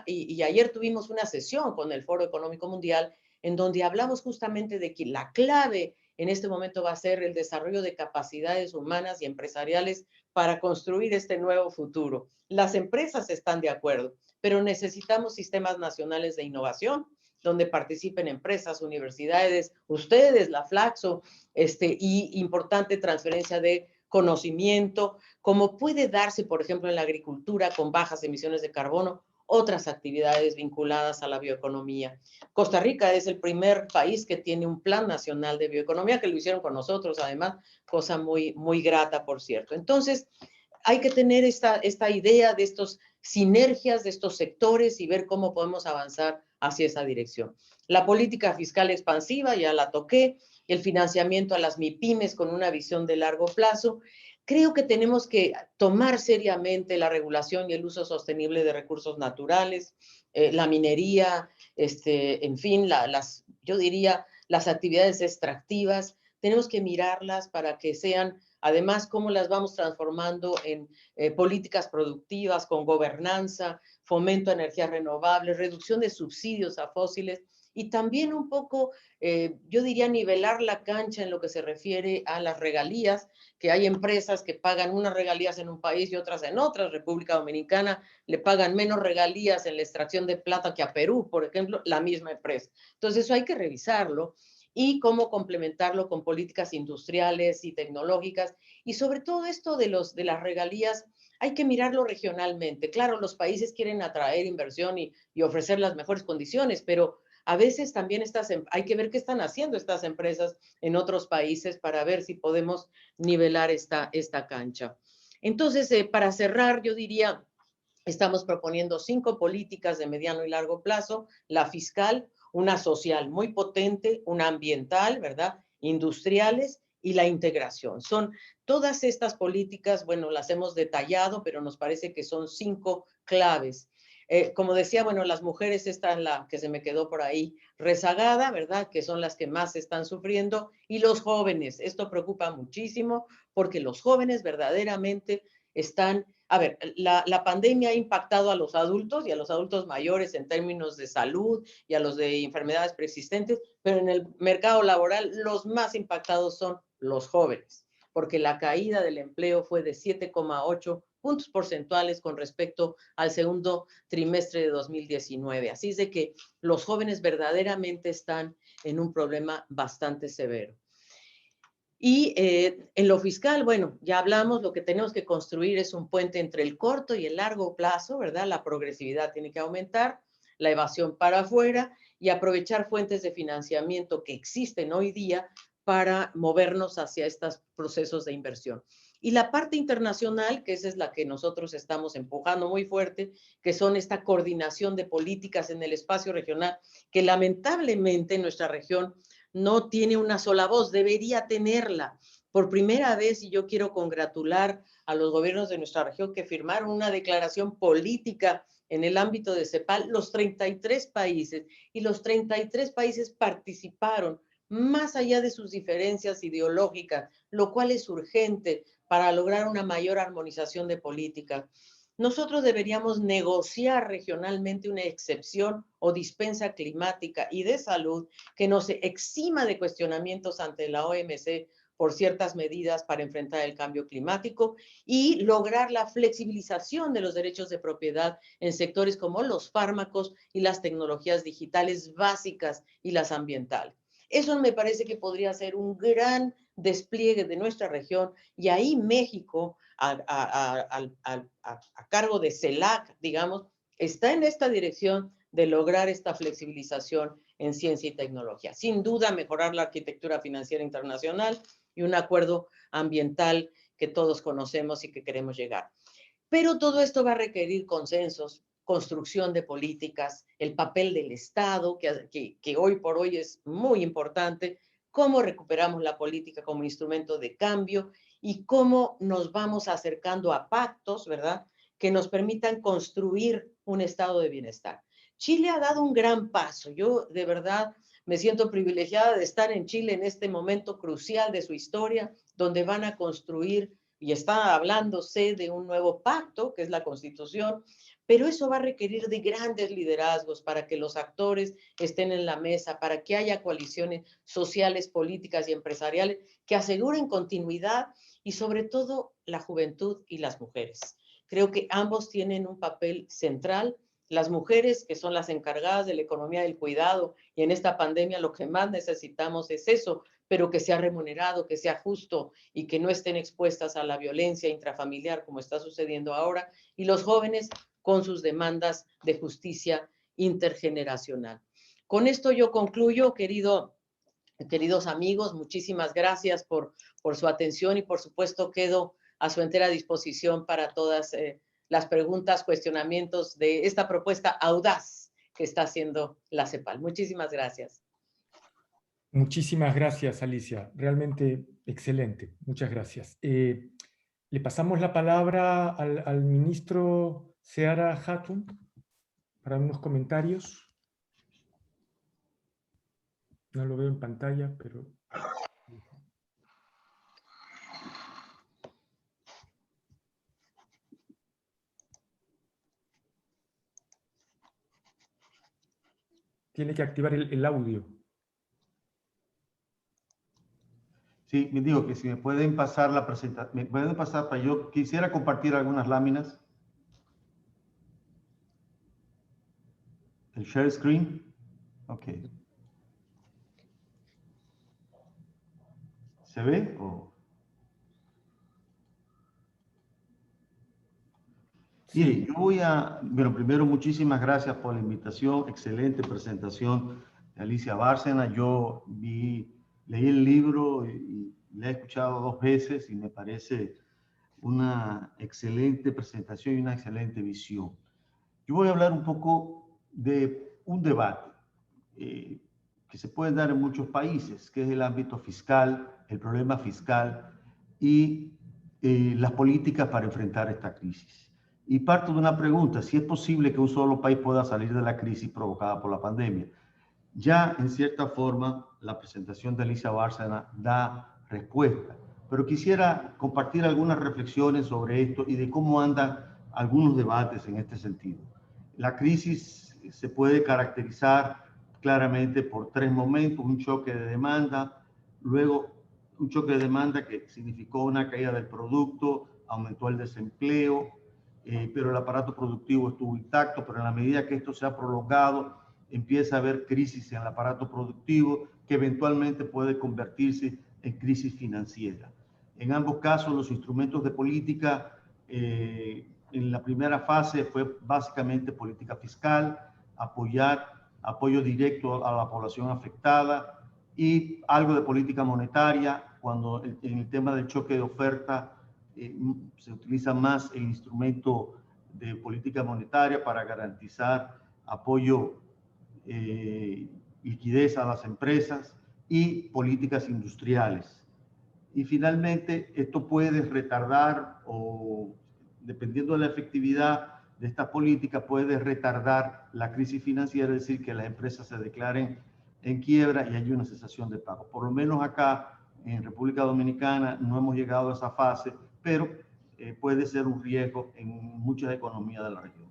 y ayer tuvimos una sesión con el Foro Económico Mundial en donde hablamos justamente de que la clave en este momento va a ser el desarrollo de capacidades humanas y empresariales para construir este nuevo futuro. Las empresas están de acuerdo, pero necesitamos sistemas nacionales de innovación, donde participen empresas, universidades, ustedes, la Flaxo, y importante transferencia de conocimiento, como puede darse, por ejemplo, en la agricultura con bajas emisiones de carbono, otras actividades vinculadas a la bioeconomía. Costa Rica es el primer país que tiene un plan nacional de bioeconomía, que lo hicieron con nosotros, además, cosa muy, muy grata, por cierto. Entonces, hay que tener esta idea de estos sinergias, de estos sectores y ver cómo podemos avanzar hacia esa dirección. La política fiscal expansiva, ya la toqué, el financiamiento a las MIPYMES con una visión de largo plazo. Creo que tenemos que tomar seriamente la regulación y el uso sostenible de recursos naturales, la minería, en fin, yo diría las actividades extractivas. Tenemos que mirarlas para que sean, además, cómo las vamos transformando en políticas productivas con gobernanza, fomento a energías renovables, reducción de subsidios a fósiles y también un poco, yo diría, nivelar la cancha en lo que se refiere a las regalías, que hay empresas que pagan unas regalías en un país y otras en otras. República Dominicana le pagan menos regalías en la extracción de plata que a Perú, por ejemplo, la misma empresa. Entonces, eso hay que revisarlo y cómo complementarlo con políticas industriales y tecnológicas. Y sobre todo esto de las regalías, hay que mirarlo regionalmente. Claro, los países quieren atraer inversión y ofrecer las mejores condiciones, pero a veces también hay que ver qué están haciendo estas empresas en otros países para ver si podemos nivelar esta cancha. Entonces, para cerrar, yo diría, estamos proponiendo 5 políticas de mediano y largo plazo: la fiscal, una social muy potente, una ambiental, ¿verdad?, industriales y la integración. Son todas estas políticas, bueno, las hemos detallado, pero nos parece que son 5 claves. Como decía, bueno, las mujeres, esta es la que se me quedó por ahí rezagada, ¿verdad?, que son las que más están sufriendo, y los jóvenes. Esto preocupa muchísimo porque los jóvenes verdaderamente están... A ver, la pandemia ha impactado a los adultos y a los adultos mayores en términos de salud y a los de enfermedades preexistentes, pero en el mercado laboral los más impactados son los jóvenes, porque la caída del empleo fue de 7,8 puntos porcentuales con respecto al segundo trimestre de 2019. Así es de que los jóvenes verdaderamente están en un problema bastante severo. Y en lo fiscal, bueno, ya hablamos, lo que tenemos que construir es un puente entre el corto y el largo plazo, ¿verdad? La progresividad tiene que aumentar, la evasión para afuera y aprovechar fuentes de financiamiento que existen hoy día para movernos hacia estos procesos de inversión. Y la parte internacional, que esa es la que nosotros estamos empujando muy fuerte, que son esta coordinación de políticas en el espacio regional, que lamentablemente en nuestra región no tiene una sola voz, debería tenerla. Por primera vez, y yo quiero congratular a los gobiernos de nuestra región que firmaron una declaración política en el ámbito de CEPAL, los 33 países, y los 33 países participaron más allá de sus diferencias ideológicas, lo cual es urgente para lograr una mayor armonización de política. Nosotros deberíamos negociar regionalmente una excepción o dispensa climática y de salud que nos exima de cuestionamientos ante la OMC por ciertas medidas para enfrentar el cambio climático y lograr la flexibilización de los derechos de propiedad en sectores como los fármacos y las tecnologías digitales básicas y las ambientales. Eso me parece que podría ser un gran despliegue de nuestra región, y ahí México, a cargo de CELAC, digamos, está en esta dirección de lograr esta flexibilización en ciencia y tecnología. Sin duda, mejorar la arquitectura financiera internacional y un acuerdo ambiental que todos conocemos y que queremos llegar. Pero todo esto va a requerir consensos, construcción de políticas, el papel del Estado, que hoy por hoy es muy importante, cómo recuperamos la política como instrumento de cambio y cómo nos vamos acercando a pactos, ¿verdad?, que nos permitan construir un estado de bienestar. Chile ha dado un gran paso. Yo de verdad me siento privilegiada de estar en Chile en este momento crucial de su historia, donde van a construir y está hablándose de un nuevo pacto, que es la Constitución, pero eso va a requerir de grandes liderazgos para que los actores estén en la mesa, para que haya coaliciones sociales, políticas y empresariales que aseguren continuidad y sobre todo la juventud y las mujeres. Creo que ambos tienen un papel central Las mujeres, que son las encargadas de la economía del cuidado, y en esta pandemia lo que más necesitamos es eso, pero que sea remunerado, que sea justo y que no estén expuestas a la violencia intrafamiliar como está sucediendo ahora, y los jóvenes con sus demandas de justicia intergeneracional. Con esto yo concluyo, queridos amigos, muchísimas gracias por su atención y por supuesto quedo a su entera disposición para todas las preguntas, cuestionamientos de esta propuesta audaz que está haciendo la CEPAL. Muchísimas gracias. Muchísimas gracias, Alicia. Realmente excelente. Muchas gracias. Le pasamos la palabra al ministro Seara Hatun para unos comentarios. No lo veo en pantalla, pero... Tiene que activar el audio. Sí, me digo que si me pueden pasar la presentación, me pueden pasar para yo quisiera compartir algunas láminas. El share screen. Ok. ¿Se ve? Oh. Sí. Mire, yo voy a, bueno, primero muchísimas gracias por la invitación, excelente presentación de Alicia Bárcena. Yo leí el libro y le he escuchado 2 veces y me parece una excelente presentación y una excelente visión. Yo voy a hablar un poco de un debate que se puede dar en muchos países, que es el ámbito fiscal, el problema fiscal y las políticas para enfrentar esta crisis. Y parto de una pregunta, si es posible que un solo país pueda salir de la crisis provocada por la pandemia. Ya, en cierta forma, la presentación de Alicia Bárcena da respuesta, pero quisiera compartir algunas reflexiones sobre esto y de cómo andan algunos debates en este sentido. La crisis se puede caracterizar claramente por 3 momentos: un choque de demanda, luego un choque de demanda que significó una caída del producto, aumentó el desempleo, pero el aparato productivo estuvo intacto, pero en la medida que esto se ha prolongado, empieza a haber crisis en el aparato productivo que eventualmente puede convertirse en crisis financiera. En ambos casos, los instrumentos de política en la primera fase fue básicamente política fiscal, apoyo directo a la población afectada y algo de política monetaria, cuando en el tema del choque de oferta se utiliza más el instrumento de política monetaria para garantizar apoyo, liquidez a las empresas y políticas industriales. Y finalmente, esto puede retardar o, dependiendo de la efectividad de esta política, puede retardar la crisis financiera, es decir, que las empresas se declaren en quiebra y haya una cesación de pago. Por lo menos acá, en República Dominicana, no hemos llegado a esa fase, pero puede ser un riesgo en muchas economías de la región.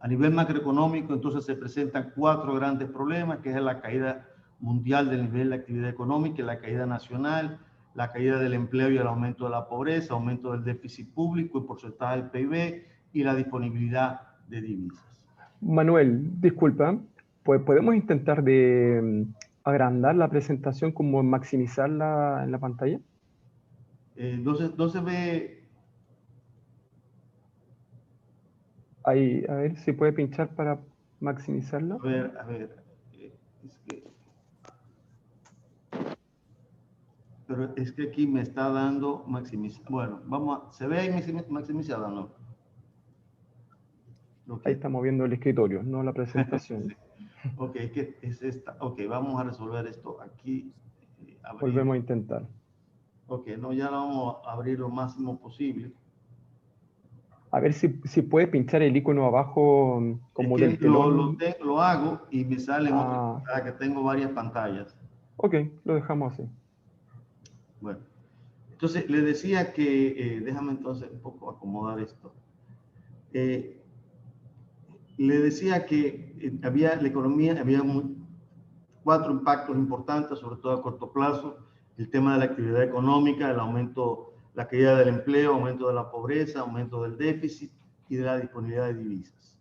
A nivel macroeconómico, entonces se presentan 4 grandes problemas, que es la caída mundial del nivel de actividad económica, la caída nacional, la caída del empleo y el aumento de la pobreza, aumento del déficit público y porcentaje del PIB y la disponibilidad de divisas. Manuel, disculpa, pues podemos intentar de agrandar la presentación, como maximizarla en la pantalla. No se ve. Ahí, a ver si puede pinchar para maximizarla. A ver, pero es que aquí me está dando maximizar. Bueno, ¿se ve ahí maximizada, no? Okay. Ahí estamos viendo el escritorio, no la presentación. Sí. Ok, que es esta. Ok, vamos a resolver esto aquí. Volvemos a intentar. Ok, no, ya lo vamos a abrir lo máximo posible. A ver si puede pinchar el icono abajo como es que del telón. Lo hago y me sale que tengo varias pantallas. Ok, lo dejamos así. Bueno, entonces le decía que, déjame entonces un poco acomodar esto. Le decía que la economía había 4 impactos importantes, sobre todo a corto plazo: el tema de la actividad económica, el aumento, la caída del empleo, aumento de la pobreza, aumento del déficit y de la disponibilidad de divisas.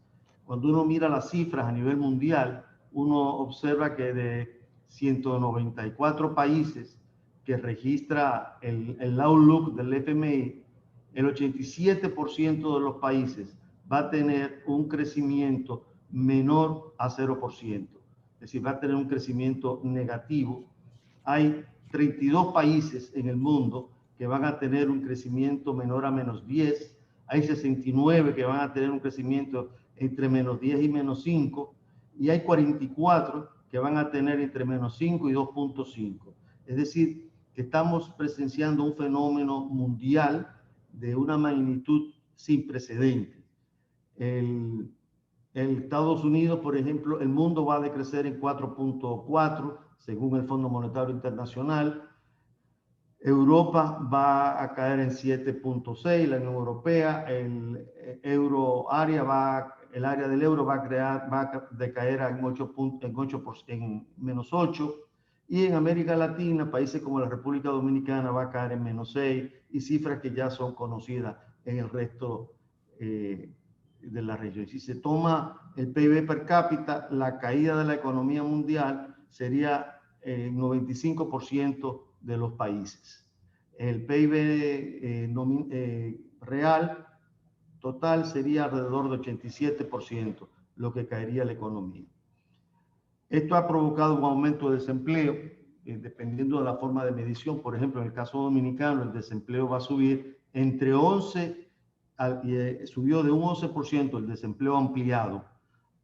cuando uno mira las cifras a nivel mundial, uno observa que de 194 países que registra el Outlook del FMI, el 87% de los países va a tener un crecimiento menor a 0%. Es decir, va a tener un crecimiento negativo. Hay 32 países en el mundo que van a tener un crecimiento menor a -10. Hay 69 que van a tener un crecimiento entre -10 y -5. Y hay 44 que van a tener entre -5 y 2.5. Es decir, que estamos presenciando un fenómeno mundial de una magnitud sin precedentes. En Estados Unidos, por ejemplo, el mundo va a decrecer en 4.4, según el Fondo Monetario Internacional. Europa va a caer en 7.6, la Unión Europea, el área del euro va a decaer en -8, y en América Latina, países como la República Dominicana va a caer en -6, y cifras que ya son conocidas en el resto de la región. Si se toma el PIB per cápita, la caída de la economía mundial sería 95% de los países. El PIB real total sería alrededor de 87%, lo que caería la economía. Esto ha provocado un aumento de desempleo, dependiendo de la forma de medición. Por ejemplo, en el caso dominicano, el desempleo va a subir entre 11, subió de un 11% el desempleo ampliado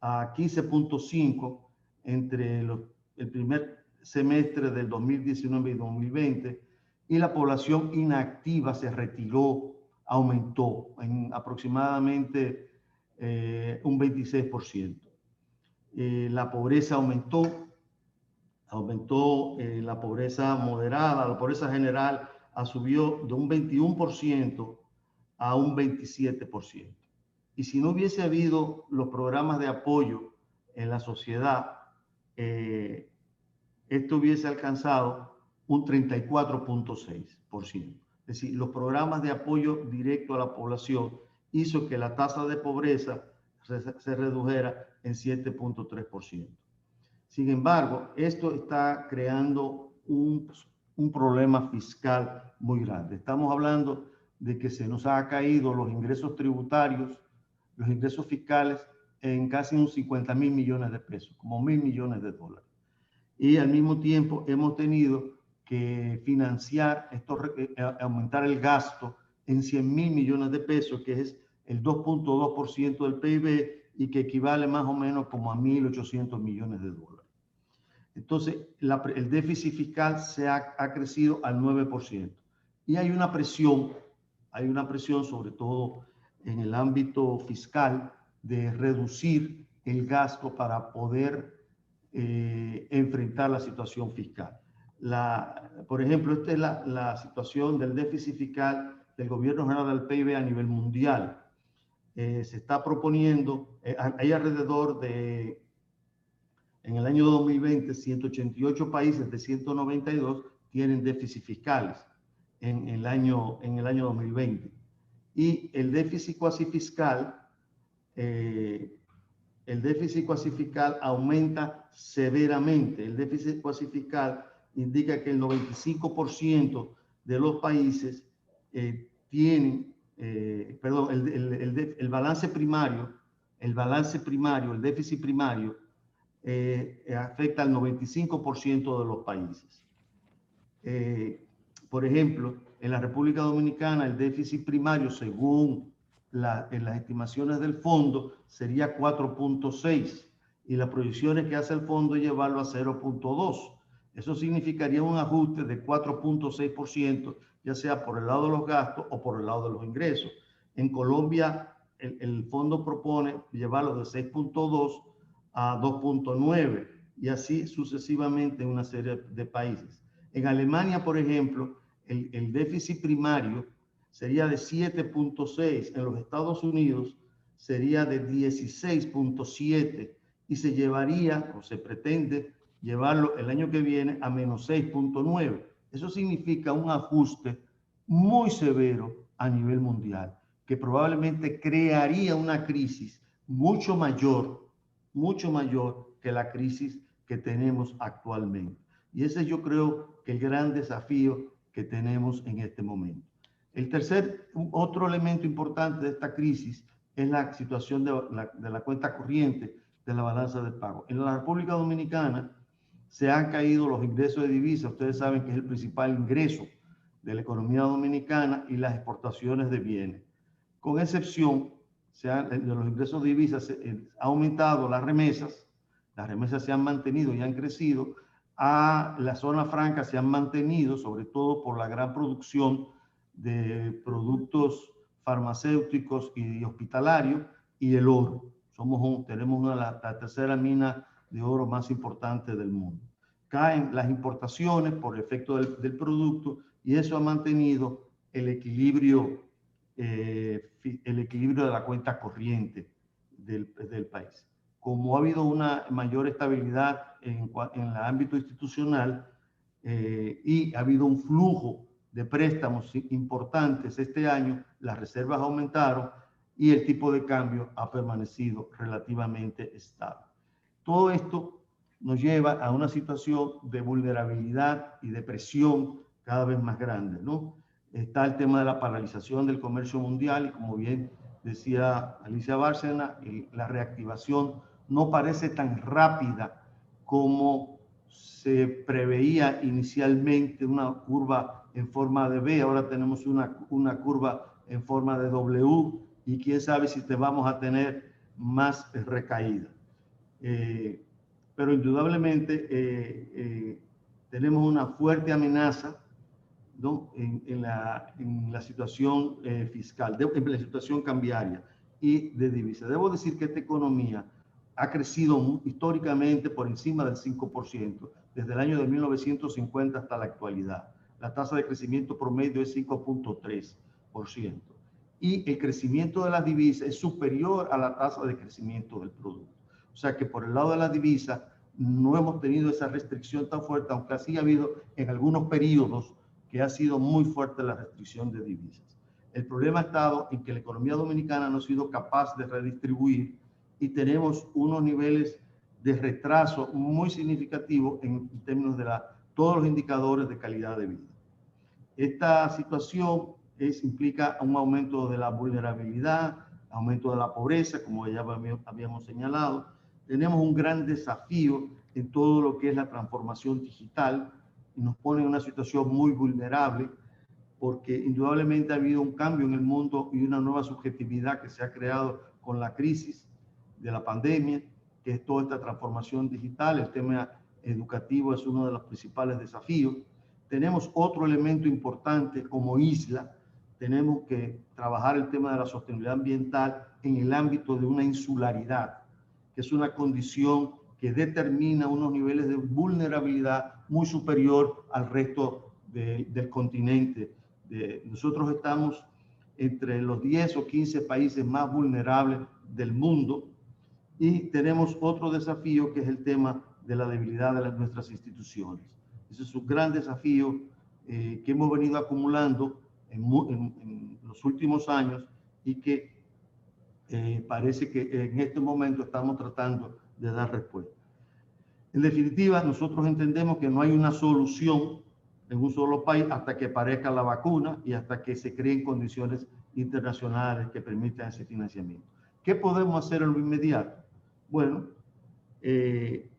a 15.5 entre el primer semestre del 2019 y 2020, y la población inactiva se retiró, aumentó en aproximadamente un 26%. La pobreza aumentó la pobreza moderada, la pobreza general subió de un 21% a un 27%. Y si no hubiese habido los programas de apoyo en la sociedad, esto hubiese alcanzado un 34.6%. Es decir, los programas de apoyo directo a la población hizo que la tasa de pobreza se redujera en 7.3%. Sin embargo, esto está creando un problema fiscal muy grande. Estamos hablando de que se nos ha caído los ingresos tributarios, los ingresos fiscales, en casi unos 50.000 millones de pesos, como 1.000 millones de dólares. Y al mismo tiempo hemos tenido que financiar aumentar el gasto en 100.000 millones de pesos, que es el 2.2% del PIB, y que equivale más o menos como a 1.800 millones de dólares. Entonces, el déficit fiscal ha crecido al 9%. Y hay una presión sobre todo en el ámbito fiscal de reducir el gasto para poder enfrentar la situación fiscal. Por ejemplo, esta es la situación del déficit fiscal del Gobierno General del PIB a nivel mundial. Se está proponiendo, hay alrededor de, en el año 2020, 188 países de 192 tienen déficit fiscales en el año 2020. Y el déficit cuasi fiscal aumenta severamente. El déficit cuasi fiscal indica que el 95% de los países tienen, el balance primario, el déficit primario, afecta al 95% de los países. Por ejemplo, en la República Dominicana, el déficit primario, según en las estimaciones del fondo, sería 4.6, y las proyecciones que hace el fondo es llevarlo a 0.2. Eso significaría un ajuste de 4.6%, ya sea por el lado de los gastos o por el lado de los ingresos. En Colombia, el fondo propone llevarlo de 6.2 a 2.9, y así sucesivamente en una serie de países. En Alemania, por ejemplo, el déficit primario sería de 7.6, en los Estados Unidos sería de 16.7, y se llevaría, o se pretende llevarlo el año que viene a menos 6.9. Eso significa un ajuste muy severo a nivel mundial, que probablemente crearía una crisis mucho mayor que la crisis que tenemos actualmente. Y ese yo creo que el gran desafío que tenemos en este momento. Otro elemento importante de esta crisis es la situación de la cuenta corriente de la balanza de pago. En la República Dominicana se han caído los ingresos de divisas. Ustedes saben que es el principal ingreso de la economía dominicana, y las exportaciones de bienes. Con excepción de los ingresos de divisas, ha aumentado las remesas se han mantenido y han crecido. A la zona franca se han mantenido, sobre todo por la gran producción de productos farmacéuticos y hospitalarios, y el oro. Tenemos la tercera mina de oro más importante del mundo. Caen las importaciones por efecto del producto, y eso ha mantenido el equilibrio de la cuenta corriente del país. Como ha habido una mayor estabilidad en el ámbito institucional y ha habido un flujo de préstamos importantes este año, las reservas aumentaron y el tipo de cambio ha permanecido relativamente estable. Todo esto nos lleva a una situación de vulnerabilidad y de presión cada vez más grande, ¿no? Está el tema de la paralización del comercio mundial, y como bien decía Alicia Bárcena, la reactivación no parece tan rápida como se preveía inicialmente, una curva en forma de V. Ahora tenemos una curva en forma de W, y quién sabe si vamos a tener más recaída. Pero indudablemente tenemos una fuerte amenaza, ¿no? en la situación fiscal, en la situación cambiaria y de divisa. Debo decir que esta economía ha crecido históricamente por encima del 5%, desde el año de 1950 hasta la actualidad. La tasa de crecimiento promedio es 5.3%. Y el crecimiento de las divisas es superior a la tasa de crecimiento del producto. O sea que por el lado de la divisa no hemos tenido esa restricción tan fuerte, aunque así ha habido en algunos periodos que ha sido muy fuerte la restricción de divisas. El problema ha estado en que la economía dominicana no ha sido capaz de redistribuir, y tenemos unos niveles de retraso muy significativos en términos de todos los indicadores de calidad de vida. Esta situación implica un aumento de la vulnerabilidad, aumento de la pobreza, como ya habíamos señalado. Tenemos un gran desafío en todo lo que es la transformación digital, y nos pone en una situación muy vulnerable, porque indudablemente ha habido un cambio en el mundo y una nueva subjetividad que se ha creado con la crisis de la pandemia, que es toda esta transformación digital. El tema educativo es uno de los principales desafíos. Tenemos otro elemento importante como isla. Tenemos que trabajar el tema de la sostenibilidad ambiental en el ámbito de una insularidad, que es una condición que determina unos niveles de vulnerabilidad muy superior al resto del continente. Nosotros estamos entre los 10 o 15 países más vulnerables del mundo, y tenemos otro desafío, que es el tema de la debilidad de nuestras instituciones. Ese es un gran desafío que hemos venido acumulando en los últimos años, y que parece que en este momento estamos tratando de dar respuesta. En definitiva, nosotros entendemos que no hay una solución en un solo país hasta que aparezca la vacuna y hasta que se creen condiciones internacionales que permitan ese financiamiento. ¿Qué podemos hacer en lo inmediato? Bueno,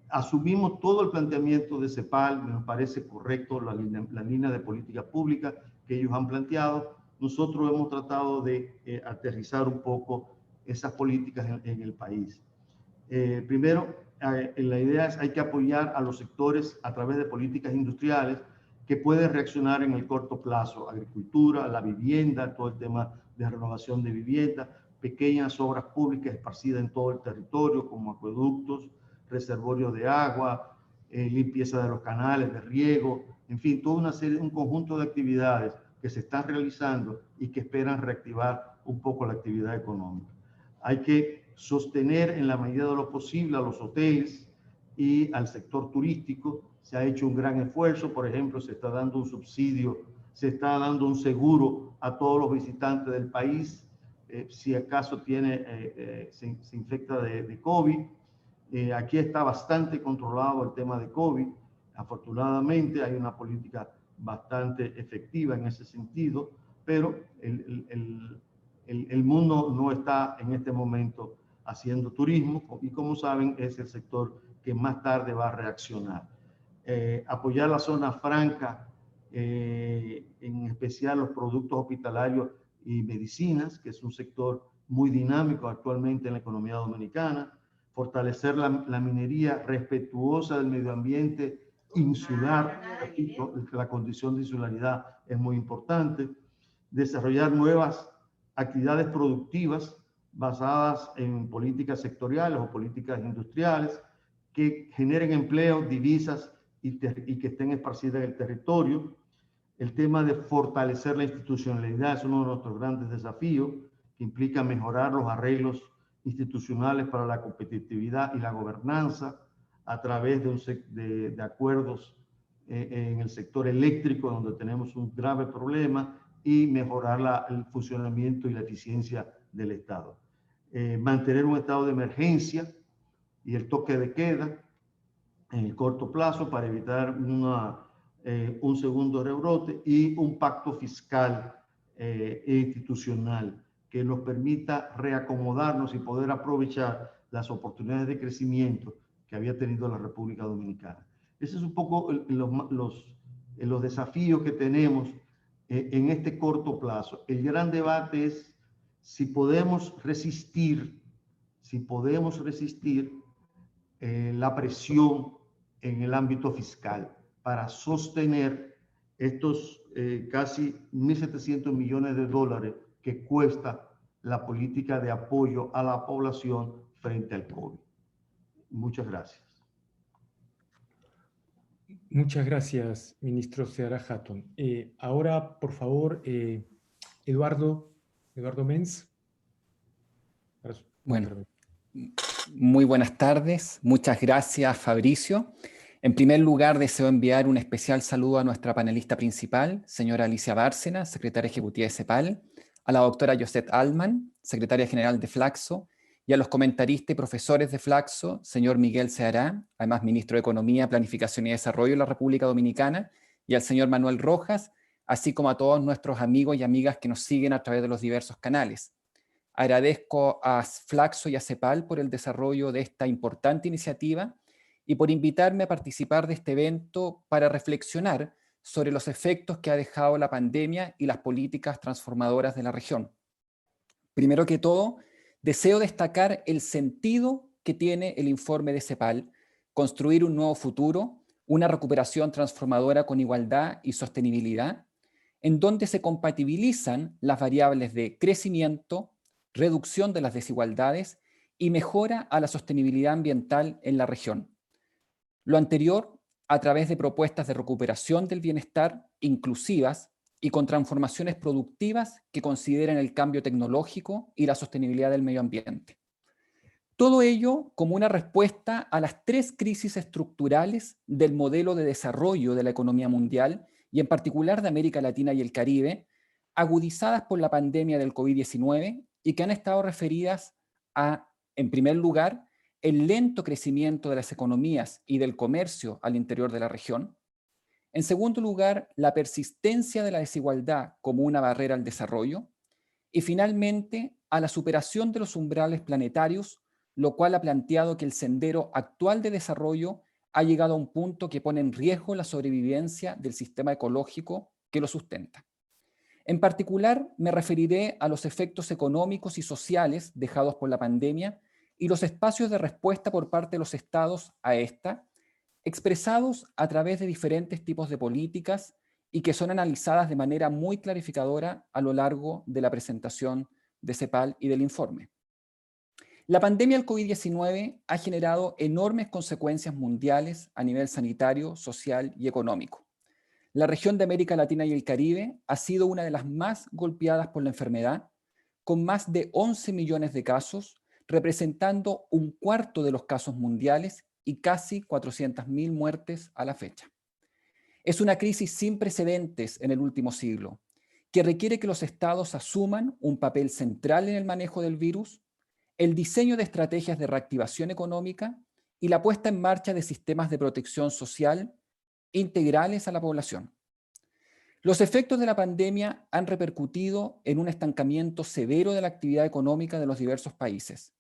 asumimos todo el planteamiento de CEPAL, nos parece correcto la línea de política pública que ellos han planteado. Nosotros hemos tratado de aterrizar un poco esas políticas en el país. Primero, la idea es hay que apoyar a los sectores a través de políticas industriales que pueden reaccionar en el corto plazo: agricultura, la vivienda, todo el tema de renovación de vivienda, pequeñas obras públicas esparcidas en todo el territorio, como acueductos, reservorios de agua, limpieza de los canales de riego, en fin, toda una serie, un conjunto de actividades que se están realizando y que esperan reactivar un poco la actividad económica. Hay que sostener en la medida de lo posible a los hoteles y al sector turístico. Se ha hecho un gran esfuerzo, por ejemplo, se está dando un subsidio, se está dando un seguro a todos los visitantes del país si acaso se infecta de COVID. Aquí está bastante controlado el tema de COVID. Afortunadamente hay una política bastante efectiva en ese sentido, pero el mundo no está en este momento haciendo turismo y, como saben, es el sector que más tarde va a reaccionar. Apoyar la zona franca, en especial los productos hospitalarios y medicinas, que es un sector muy dinámico actualmente en la economía dominicana. Fortalecer la minería respetuosa del medio ambiente insular. Aquí la condición de insularidad es muy importante. Desarrollar nuevas actividades productivas basadas en políticas sectoriales o políticas industriales que generen empleo, divisas y que estén esparcidas en el territorio. El tema de fortalecer la institucionalidad es uno de nuestros grandes desafíos, que implica mejorar los arreglos institucionales para la competitividad y la gobernanza a través de acuerdos en el sector eléctrico, donde tenemos un grave problema, y mejorar el funcionamiento y la eficiencia del Estado. Mantener un estado de emergencia y el toque de queda en el corto plazo para evitar un segundo rebrote, y un pacto fiscal e institucional que nos permita reacomodarnos y poder aprovechar las oportunidades de crecimiento que había tenido la República Dominicana. Ese es un poco los desafíos que tenemos en este corto plazo. El gran debate es si podemos resistir la presión en el ámbito fiscal para sostener estos casi 1.700 millones de dólares que cuesta la política de apoyo a la población frente al COVID. Muchas gracias. Muchas gracias, ministro Seara Hatton. Ahora, por favor, Eduardo Menz. Bueno, muy buenas tardes. Muchas gracias, Fabricio. En primer lugar, deseo enviar un especial saludo a nuestra panelista principal, señora Alicia Bárcena, secretaria ejecutiva de CEPAL, a la doctora Josette Altman, secretaria general de Flaxo, y a los comentaristas y profesores de Flaxo, señor Miguel Seara, además ministro de Economía, Planificación y Desarrollo de la República Dominicana, y al señor Manuel Rojas, así como a todos nuestros amigos y amigas que nos siguen a través de los diversos canales. Agradezco a Flaxo y a CEPAL por el desarrollo de esta importante iniciativa y por invitarme a participar de este evento para reflexionar sobre los efectos que ha dejado la pandemia y las políticas transformadoras de la región. Primero que todo, deseo destacar el sentido que tiene el informe de CEPAL, construir un nuevo futuro, una recuperación transformadora con igualdad y sostenibilidad, en donde se compatibilizan las variables de crecimiento, reducción de las desigualdades y mejora a la sostenibilidad ambiental en la región. Lo anterior a través de propuestas de recuperación del bienestar inclusivas y con transformaciones productivas que consideren el cambio tecnológico y la sostenibilidad del medio ambiente. Todo ello como una respuesta a las 3 crisis estructurales del modelo de desarrollo de la economía mundial y en particular de América Latina y el Caribe, agudizadas por la pandemia del COVID-19 y que han estado referidas a, en primer lugar, el lento crecimiento de las economías y del comercio al interior de la región. En segundo lugar, la persistencia de la desigualdad como una barrera al desarrollo. Y finalmente, a la superación de los umbrales planetarios, lo cual ha planteado que el sendero actual de desarrollo ha llegado a un punto que pone en riesgo la sobrevivencia del sistema ecológico que lo sustenta. En particular, me referiré a los efectos económicos y sociales dejados por la pandemia y los espacios de respuesta por parte de los estados a esta, expresados a través de diferentes tipos de políticas y que son analizadas de manera muy clarificadora a lo largo de la presentación de CEPAL y del informe. La pandemia del COVID-19 ha generado enormes consecuencias mundiales a nivel sanitario, social y económico. La región de América Latina y el Caribe ha sido una de las más golpeadas por la enfermedad, con más de 11 millones de casos, representando un cuarto de los casos mundiales y casi 400.000 muertes a la fecha. Es una crisis sin precedentes en el último siglo, que requiere que los estados asuman un papel central en el manejo del virus, el diseño de estrategias de reactivación económica y la puesta en marcha de sistemas de protección social integrales a la población. Los efectos de la pandemia han repercutido en un estancamiento severo de la actividad económica de los diversos países,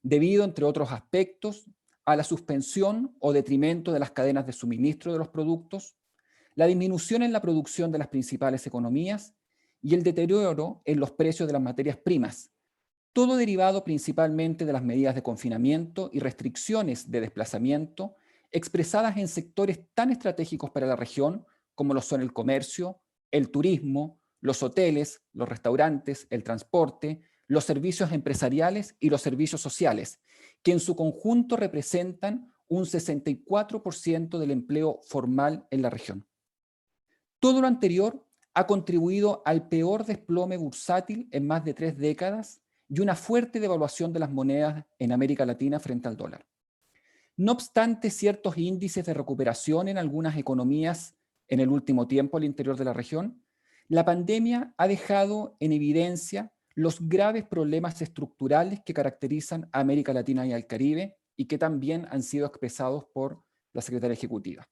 debido, entre otros aspectos, a la suspensión o detrimento de las cadenas de suministro de los productos, la disminución en la producción de las principales economías y el deterioro en los precios de las materias primas, todo derivado principalmente de las medidas de confinamiento y restricciones de desplazamiento expresadas en sectores tan estratégicos para la región como lo son el comercio, el turismo, los hoteles, los restaurantes, el transporte, los servicios empresariales y los servicios sociales, que en su conjunto representan un 64% del empleo formal en la región. Todo lo anterior ha contribuido al peor desplome bursátil en más de 3 décadas y una fuerte devaluación de las monedas en América Latina frente al dólar. No obstante ciertos índices de recuperación en algunas economías en el último tiempo al interior de la región, la pandemia ha dejado en evidencia los graves problemas estructurales que caracterizan a América Latina y al Caribe y que también han sido expresados por la Secretaria Ejecutiva.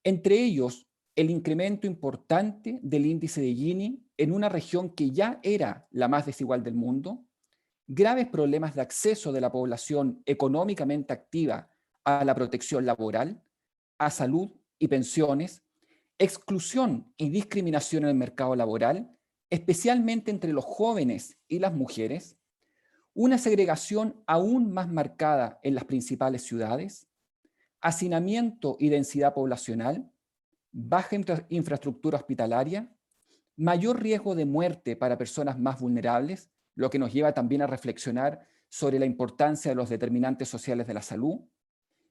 Entre ellos, el incremento importante del índice de Gini en una región que ya era la más desigual del mundo, graves problemas de acceso de la población económicamente activa a la protección laboral, a salud y pensiones, exclusión y discriminación en el mercado laboral, especialmente entre los jóvenes y las mujeres, una segregación aún más marcada en las principales ciudades, hacinamiento y densidad poblacional, baja infraestructura hospitalaria, mayor riesgo de muerte para personas más vulnerables, lo que nos lleva también a reflexionar sobre la importancia de los determinantes sociales de la salud,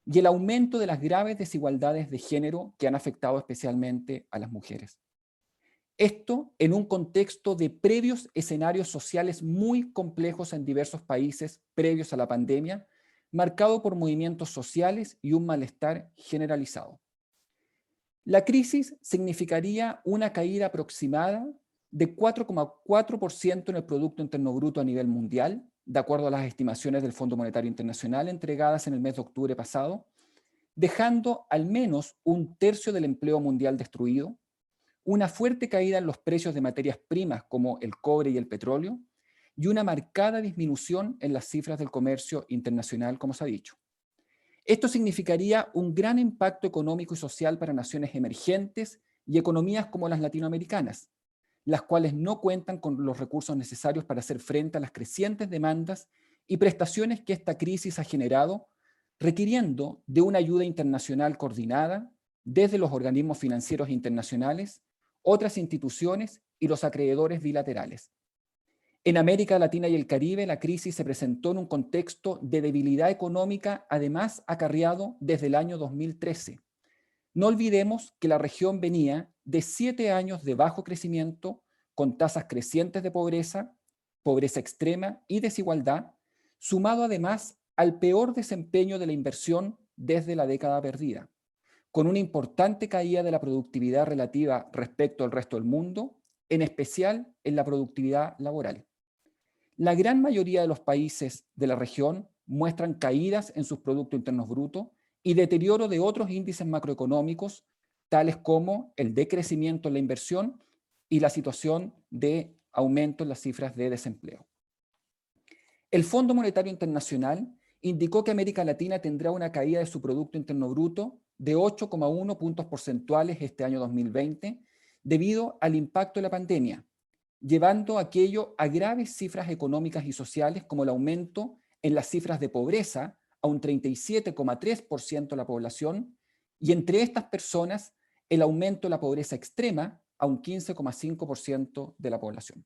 y el aumento de las graves desigualdades de género que han afectado especialmente a las mujeres. Esto en un contexto de previos escenarios sociales muy complejos en diversos países previos a la pandemia, marcado por movimientos sociales y un malestar generalizado. La crisis significaría una caída aproximada de 4,4% en el Producto Interno Bruto a nivel mundial, de acuerdo a las estimaciones del Fondo Monetario Internacional entregadas en el mes de octubre pasado, dejando al menos 1/3 del empleo mundial destruido, una fuerte caída en los precios de materias primas como el cobre y el petróleo, y una marcada disminución en las cifras del comercio internacional, como se ha dicho. Esto significaría un gran impacto económico y social para naciones emergentes y economías como las latinoamericanas, las cuales no cuentan con los recursos necesarios para hacer frente a las crecientes demandas y prestaciones que esta crisis ha generado, requiriendo de una ayuda internacional coordinada desde los organismos financieros internacionales, otras instituciones y los acreedores bilaterales. En América Latina y el Caribe, la crisis se presentó en un contexto de debilidad económica, además acarreado desde el año 2013. No olvidemos que la región venía de 7 años de bajo crecimiento, con tasas crecientes de pobreza, pobreza extrema y desigualdad, sumado además al peor desempeño de la inversión desde la década perdida, con una importante caída de la productividad relativa respecto al resto del mundo, en especial en la productividad laboral. La gran mayoría de los países de la región muestran caídas en sus productos internos brutos y deterioro de otros índices macroeconómicos, tales como el decrecimiento en la inversión y la situación de aumento en las cifras de desempleo. El Fondo Monetario Internacional indicó que América Latina tendrá una caída de su Producto Interno Bruto de 8,1 puntos porcentuales este año 2020 debido al impacto de la pandemia, llevando aquello a graves cifras económicas y sociales como el aumento en las cifras de pobreza a un 37,3% de la población y entre estas personas el aumento de la pobreza extrema a un 15,5% de la población.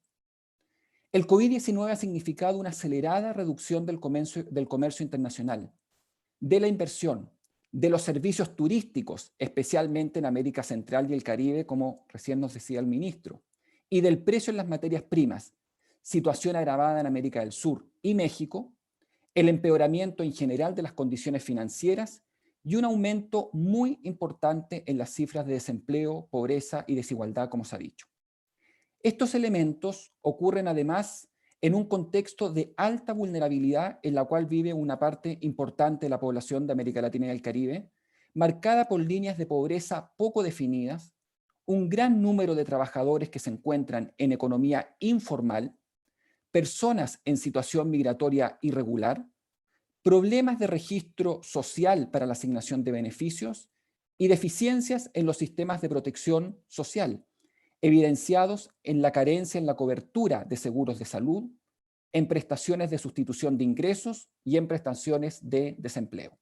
El COVID-19 ha significado una acelerada reducción del comercio internacional, de la inversión, de los servicios turísticos, especialmente en América Central y el Caribe, como recién nos decía el ministro, y del precio en las materias primas, situación agravada en América del Sur y México, el empeoramiento en general de las condiciones financieras y un aumento muy importante en las cifras de desempleo, pobreza y desigualdad, como se ha dicho. Estos elementos ocurren además en un contexto de alta vulnerabilidad en la cual vive una parte importante de la población de América Latina y el Caribe, marcada por líneas de pobreza poco definidas, un gran número de trabajadores que se encuentran en economía informal, personas en situación migratoria irregular, problemas de registro social para la asignación de beneficios y deficiencias en los sistemas de protección social, evidenciados en la carencia en la cobertura de seguros de salud, en prestaciones de sustitución de ingresos y en prestaciones de desempleo.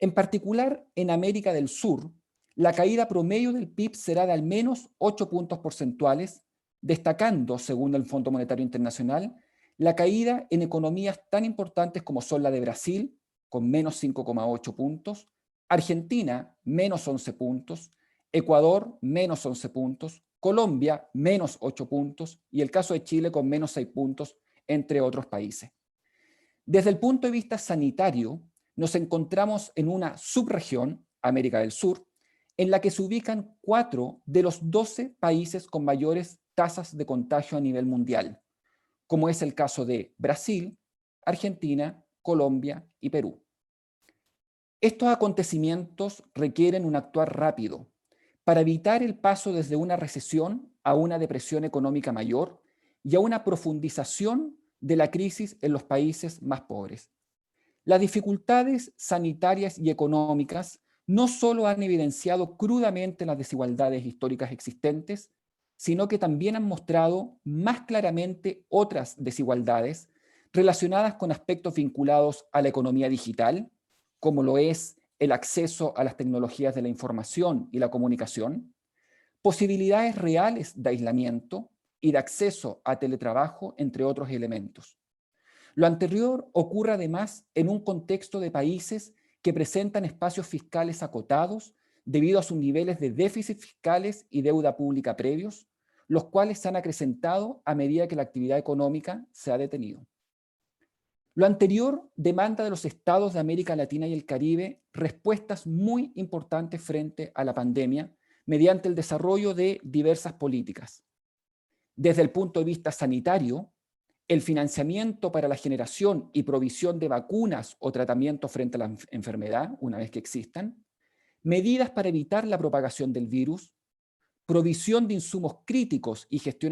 En particular, en América del Sur, la caída promedio del PIB será de al menos 8 puntos porcentuales, destacando, según el Fondo Monetario Internacional, la caída en economías tan importantes como son la de Brasil, con menos 5,8 puntos, Argentina, menos 11 puntos, Ecuador, menos 11 puntos, Colombia, menos 8 puntos, y el caso de Chile con menos 6 puntos, entre otros países. Desde el punto de vista sanitario, nos encontramos en una subregión, América del Sur, en la que se ubican 4 de los 12 países con mayores tasas de contagio a nivel mundial, como es el caso de Brasil, Argentina, Colombia y Perú. Estos acontecimientos requieren un actuar rápido para evitar el paso desde una recesión a una depresión económica mayor y a una profundización de la crisis en los países más pobres. Las dificultades sanitarias y económicas no solo han evidenciado crudamente las desigualdades históricas existentes, sino que también han mostrado más claramente otras desigualdades relacionadas con aspectos vinculados a la economía digital, como lo es el acceso a las tecnologías de la información y la comunicación, posibilidades reales de aislamiento y de acceso a teletrabajo, entre otros elementos. Lo anterior ocurre además en un contexto de países que presentan espacios fiscales acotados debido a sus niveles de déficit fiscales y deuda pública previos, los cuales se han acrecentado a medida que la actividad económica se ha detenido. Lo anterior demanda de los estados de América Latina y el Caribe respuestas muy importantes frente a la pandemia mediante el desarrollo de diversas políticas. Desde el punto de vista sanitario, el financiamiento para la generación y provisión de vacunas o tratamientos frente a la enfermedad, una vez que existan, medidas para evitar la propagación del virus, provisión de insumos críticos y gestión